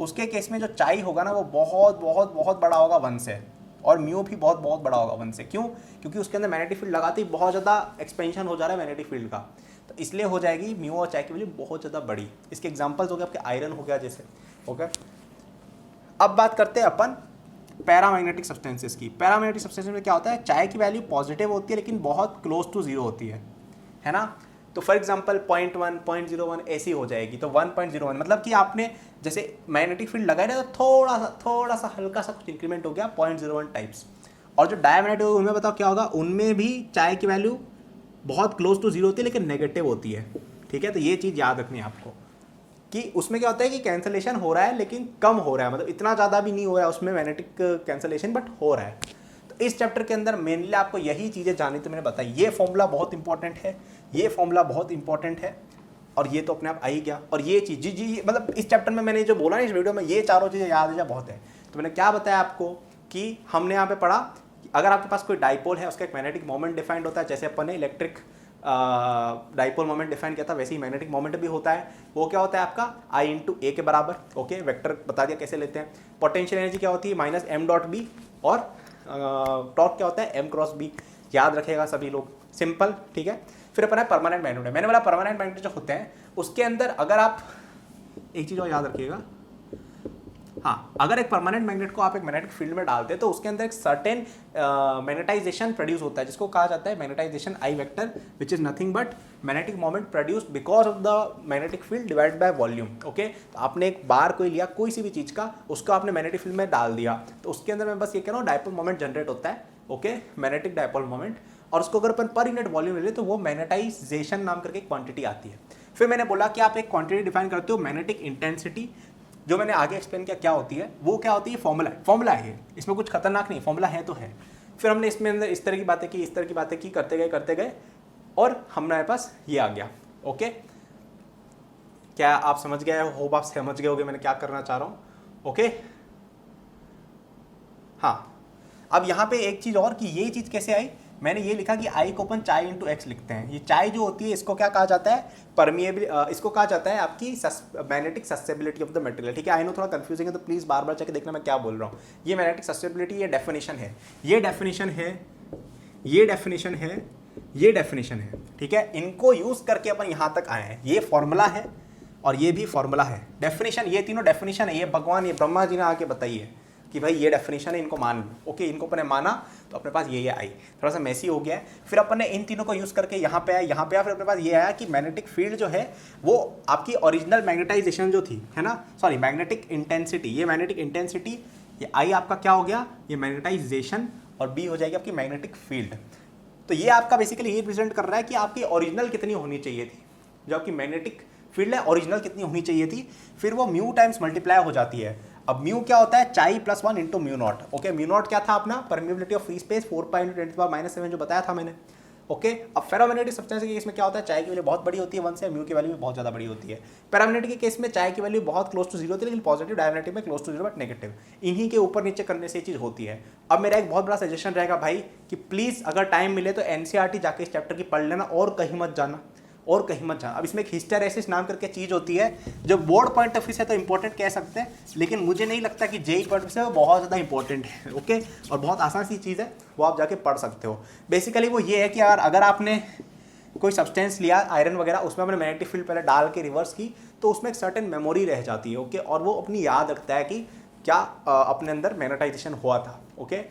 उसके केस में जो चाई होगा ना वो बहुत बहुत बहुत बड़ा होगा 1 से, और म्यू भी बहुत बहुत बड़ा होगा 1 से। क्यों? क्योंकि उसके अंदर मैग्नेटिक फील्ड लगाते ही बहुत ज़्यादा एक्सपेंशन हो जा रहा है मैग्नेटिक फील्ड का, तो इसलिए हो जाएगी म्यू और चाई की वैल्यू बहुत ज़्यादा बड़ी। इसके एग्जाम्पल्स हो गए आपके आयरन हो गया जैसे। ओके, अब बात करते हैं अपन पैरामैग्नेटिक सब्सटेंसेस की। पैरामैग्नेटिक सब्सटेंसेस में क्या होता है, चाय की वैल्यू पॉजिटिव होती है लेकिन बहुत क्लोज टू 0 होती है ना। तो फॉर एग्जांपल 0.1 0.01 ऐसी हो जाएगी। तो 1.01 मतलब कि आपने जैसे मैग्नेटिक फील्ड लगाया ना, तो थोड़ा सा हल्का सा कुछ इंक्रीमेंट हो गया 0.01 टाइप्स। और जो डायमैग्नेटिक उनमें बताओ क्या होगा, उनमें भी चाय की वैल्यू बहुत क्लोज टू 0 होती है लेकिन नेगेटिव होती है। ठीक है, तो ये चीज़ याद रखनी है आपको कि उसमें क्या होता है कि कैंसलेशन हो रहा है लेकिन कम हो रहा है, मतलब इतना ज़्यादा भी नहीं हो रहा है उसमें मैग्नेटिक कैंसलेशन, बट हो रहा है। तो इस चैप्टर के अंदर मेनली आपको यही चीज़ें जानी, तो मैंने बताई ये फॉर्मूला बहुत इंपॉर्टेंट है, ये फॉर्मूला बहुत इंपॉर्टेंट है, और ये तो अपने आप आ ही गया। और ये चीज़ जी मतलब इस चैप्टर में मैंने जो बोला ना इस वीडियो में, ये चारों चीज़ें याद है बहुत है। तो मैंने क्या बताया आपको कि हमने यहाँ पे पढ़ा कि अगर आपके पास कोई डाइपोल है उसका एक मैग्नेटिक मोमेंट डिफाइंड होता है, जैसे अपन ने इलेक्ट्रिक डाइपोल मोमेंट डिफाइन किया था, वैसे ही मैग्नेटिक मोमेंट भी होता है। वो क्या होता है आपका I इंटू ए के बराबर। ओके, वेक्टर बता दिया कैसे लेते हैं। पोटेंशियल एनर्जी क्या होती है माइनस एम डॉट बी, और टॉर्क क्या होता है एम क्रॉस बी। याद रखेगा सभी लोग, सिंपल। ठीक है, फिर अपन है परमानेंट मैग्नेट। मैंने बोला परमानेंट मैग्नेट जो होते हैं उसके अंदर अगर आप एक चीज़ और याद रखिएगा, हाँ, अगर एक परमानेंट मैग्नेट को आप एक मैग्नेटिक फील्ड में डालते हैं तो उसके अंदर एक सर्टेन मैग्नेटाइजेशन प्रोड्यूस होता है, जिसको कहा जाता है magnetisation I vector, which is nothing but magnetic moment produced because of the magnetic field divide by volume. Okay, तो आपने एक बार कोई लिया कोई सी भी चीज़ का, उसको आपने मैग्नेटिक फील्ड में डाल दिया, तो उसके अंदर मैं बस ये कह रहा हूँ डायपोल मोमेंट जनरेट होता है। ओके, मैग्नेटिक डायपोल मोमेंट, और उसको अगर अपन पर यूनिट वॉल्यूम ले लें तो वो मैग्नेटाइजेशन नाम करके एक क्वांटिटी आती है। फिर मैंने बोला कि आप एक क्वांटिटी डिफाइन करते हो मैग्नेटिक इंटेंसिटी, जो मैंने आगे एक्सप्लेन किया क्या होती है, वो क्या होती है फॉर्मूला है, इसमें कुछ खतरनाक नहीं, फॉर्मूला है तो है। फिर हमने इसमें अंदर इस तरह की बातें की, इस तरह की बातें की, करते गए और हमारे पास ये आ गया। ओके, क्या आप समझ गए हो, आप समझ गए होगे मैंने क्या करना चाह रहा हूँ। ओके, हाँ, अब यहाँ पे एक चीज़ और कि ये चीज़ कैसे आई, मैंने ये लिखा कि आई को अपन चाई इंटू एक्स लिखते हैं। ये चाई जो होती है इसको क्या कहा जाता है, परमिएबिल, इसको कहा जाता है आपकी magnetic susceptibility of the material. ठीक है, आई नो थोड़ा कंफ्यूजिंग है तो प्लीज़ बार बार चेक देखना मैं क्या बोल रहा हूँ। ये मैग्नेटिक ससेबिलिटी, ये डेफिनेशन है, ये डेफिनेशन है, ये डेफिनेशन है, ये डेफिनेशन है। ठीक है, इनको यूज़ करके अपन यहाँ तक आए हैं। ये फॉर्मूला है और ये भी फॉर्मूला है, डेफिनेशन, ये तीनों डेफिनेशन है। ये भगवान, ये ब्रह्मा जी ने आके बताइए कि भाई ये डेफिनेशन है, इनको मान लो। ओके, इनको अपन ने माना तो अपने पास ये आई, थोड़ा सा मैसी हो गया है। फिर अपन ने इन तीनों को यूज़ करके यहाँ पे आया, यहाँ पे आया, फिर अपने पास ये आया कि मैग्नेटिक फील्ड जो है वो आपकी ओरिजिनल मैग्नेटाइजेशन जो थी, है ना, सॉरी मैग्नेटिक इंटेंसिटी, ये मैग्नेटिक इंटेंसिटी, ये आई आपका क्या हो गया, ये मैग्नेटाइजेशन, और बी हो जाएगी आपकी मैग्नेटिक फील्ड। तो ये आपका बेसिकली ये रिप्रेजेंट कर रहा है कि आपकी ओरिजिनल कितनी होनी चाहिए थी, जो आपकी मैग्नेटिक फील्ड है ओरिजिनल कितनी होनी चाहिए थी, फिर वो म्यू टाइम्स मल्टीप्लाई हो जाती है। अब म्यू क्या होता है, चाई plus 1 into mu naught. Okay, mu naught क्या था अपना, परमिएबिलिटी ऑफ फ्री स्पेस 4π×10⁻⁷ जो बताया था मैंने। ओके, अब फेरोमैग्नेटिक सब्सटेंस के केस में क्या होता है, चाय की वैल्यू बहुत बड़ी होती है 1 से, म्यू की वैल्यू भी बहुत ज़्यादा बड़ी होती है। पैरामैग्नेटिक के केस में चाय की वैल्यू बहुत क्लोज टू 0 होती है लेकिन पॉजिटिव, डायमैग्नेटिक में क्लोज टू 0 बट नेगेटिव। इन्हीं के ऊपर नीचे करने से ये चीज़ होती है। अब मेरा एक बहुत बड़ा सजेशन रहेगा भाई कि प्लीज़ अगर टाइम मिले तो एनसीईआरटी जाके इस चैप्टर की पढ़ लेना, और कहीं मत जाना, और कहीं मत जाना। अब इसमें एक हिस्टेरेसिस नाम करके चीज़ होती है जो बोर्ड पॉइंट ऑफ व्यू से तो इंपॉर्टेंट कह सकते हैं, लेकिन मुझे नहीं लगता कि जेई पॉइंट से वो बहुत ज़्यादा इंपॉर्टेंट है। ओके, और बहुत आसान सी चीज़ है, वो आप जाके पढ़ सकते हो। बेसिकली वो ये है कि अगर आपने कोई सब्सटेंस लिया आयरन वगैरह, उसमें आपने मैग्नेटिक फील्ड पहले डाल के रिवर्स की, तो उसमें एक सर्टेन मेमोरी रह जाती है। ओके, और वो अपनी याद रखता है कि क्या अपने अंदर मैग्नेटाइजेशन हुआ था। ओके,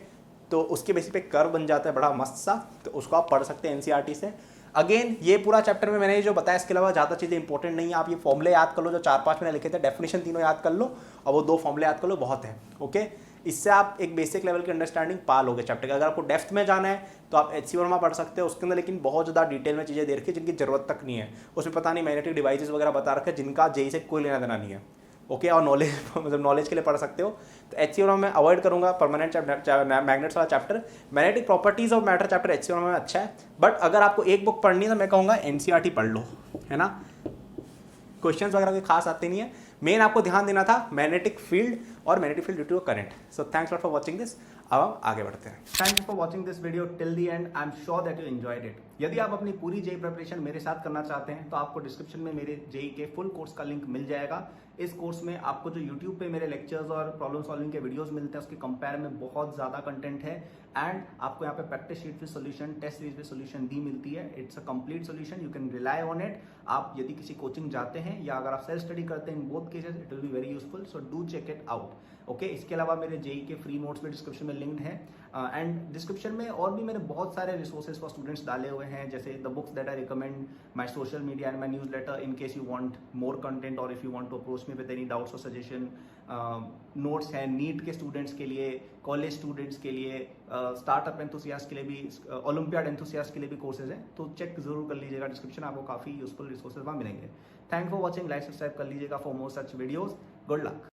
तो उसके बेसिस पे कर्व बन जाता है बड़ा मस्त सा, तो उसको आप पढ़ सकते हैं एनसीईआरटी से। अगेन ये पूरा चैप्टर में मैंने जो बताया, इसके अलावा ज़्यादा चीज़ें इंपॉर्टेंट नहीं है। आप ये फॉर्मूले याद कर लो जो 4-5 मैंने लिखे थे, डेफिनेशन तीनों याद कर लो और वो 2 फॉर्मूले याद कर लो, बहुत है। ओके, इससे आप एक बेसिक लेवल की अंडरस्टैंडिंग पा लोगे चैप्टर का। अगर आपको डेप्थ में जाना है तो आप एचसी वर्मा पढ़ सकते हो, उसके अंदर लेकिन बहुत ज़्यादा डिटेल में चीज़ें दे रखी है जिनकी जरूरत तक नहीं है। उसमें पता नहीं मैग्नेटिक डिवाइसेस वगैरह बता रखे हैं जिनका जेई से कोई लेना देना नहीं है। ओके, और नॉलेज मतलब नॉलेज के लिए पढ़ सकते हो। तो एचसी वर्मा में अवॉइड करूंगा परमानेंट मैग्नेट्स वाला chapter. Magnetic properties of matter chapter HC Verma में अच्छा है, बट अगर आपको एक बुक पढ़नी है तो मैं कहूँगा एनसीईआरटी पढ़ लो, है ना। क्वेश्चंस वगैरह कोई खास आते नहीं है, मेन आपको ध्यान देना था मैग्नेटिक फील्ड और magnetic field due to current. So thanks for watching this. अब हम आगे बढ़ते हैं। Thanks for watching this video till the end. I am sure that you enjoyed it. यदि आप अपनी पूरी जेई प्रिपरेशन मेरे साथ करना चाहते हैं तो आपको डिस्क्रिप्शन में मेरे जेई के फुल कोर्स का लिंक मिल जाएगा। इस कोर्स में आपको जो यूट्यूब पे मेरे लेक्चर्स और प्रॉब्लम सॉल्विंग के वीडियोस मिलते हैं उसके कंपेयर में बहुत ज्यादा कंटेंट है, एंड आपको यहाँ पे practice sheet with solution, test series with solution भी मिलती है। It's a complete solution, you can rely on it. आप यदि किसी कोचिंग जाते हैं या अगर आप सेल्फ स्टडी करते हैं, in both cases it will be very useful, so do check it out. Okay, इसके अलावा मेरे जेई के फ्री नोट्स भी डिस्क्रिप्शन में लिंक्ड है, एंड डिस्क्रिप्शन में और भी मैंने बहुत सारे रिसोर्सेज फॉर स्टूडेंट्स डाले हुए हैं, जैसे the books that I recommend, my social media and my newsletter in case you want more content और if you want to approach me with any doubts और सजेशन। नोट्स हैं NEET के students के लिए, कॉलेज स्टूडेंट्स के लिए, startup enthusiast के लिए भी, ओलंपियाड एंथुसियास्ट के लिए भी कोर्सेज हैं, तो चेक जरूर कर लीजिएगा डिस्क्रिप्शन, आपको काफी यूजफुल रिसोर्सेज वहाँ मिलेंगे। Thank for watching, like subscribe कर लीजिएगा for more such videos. Good luck.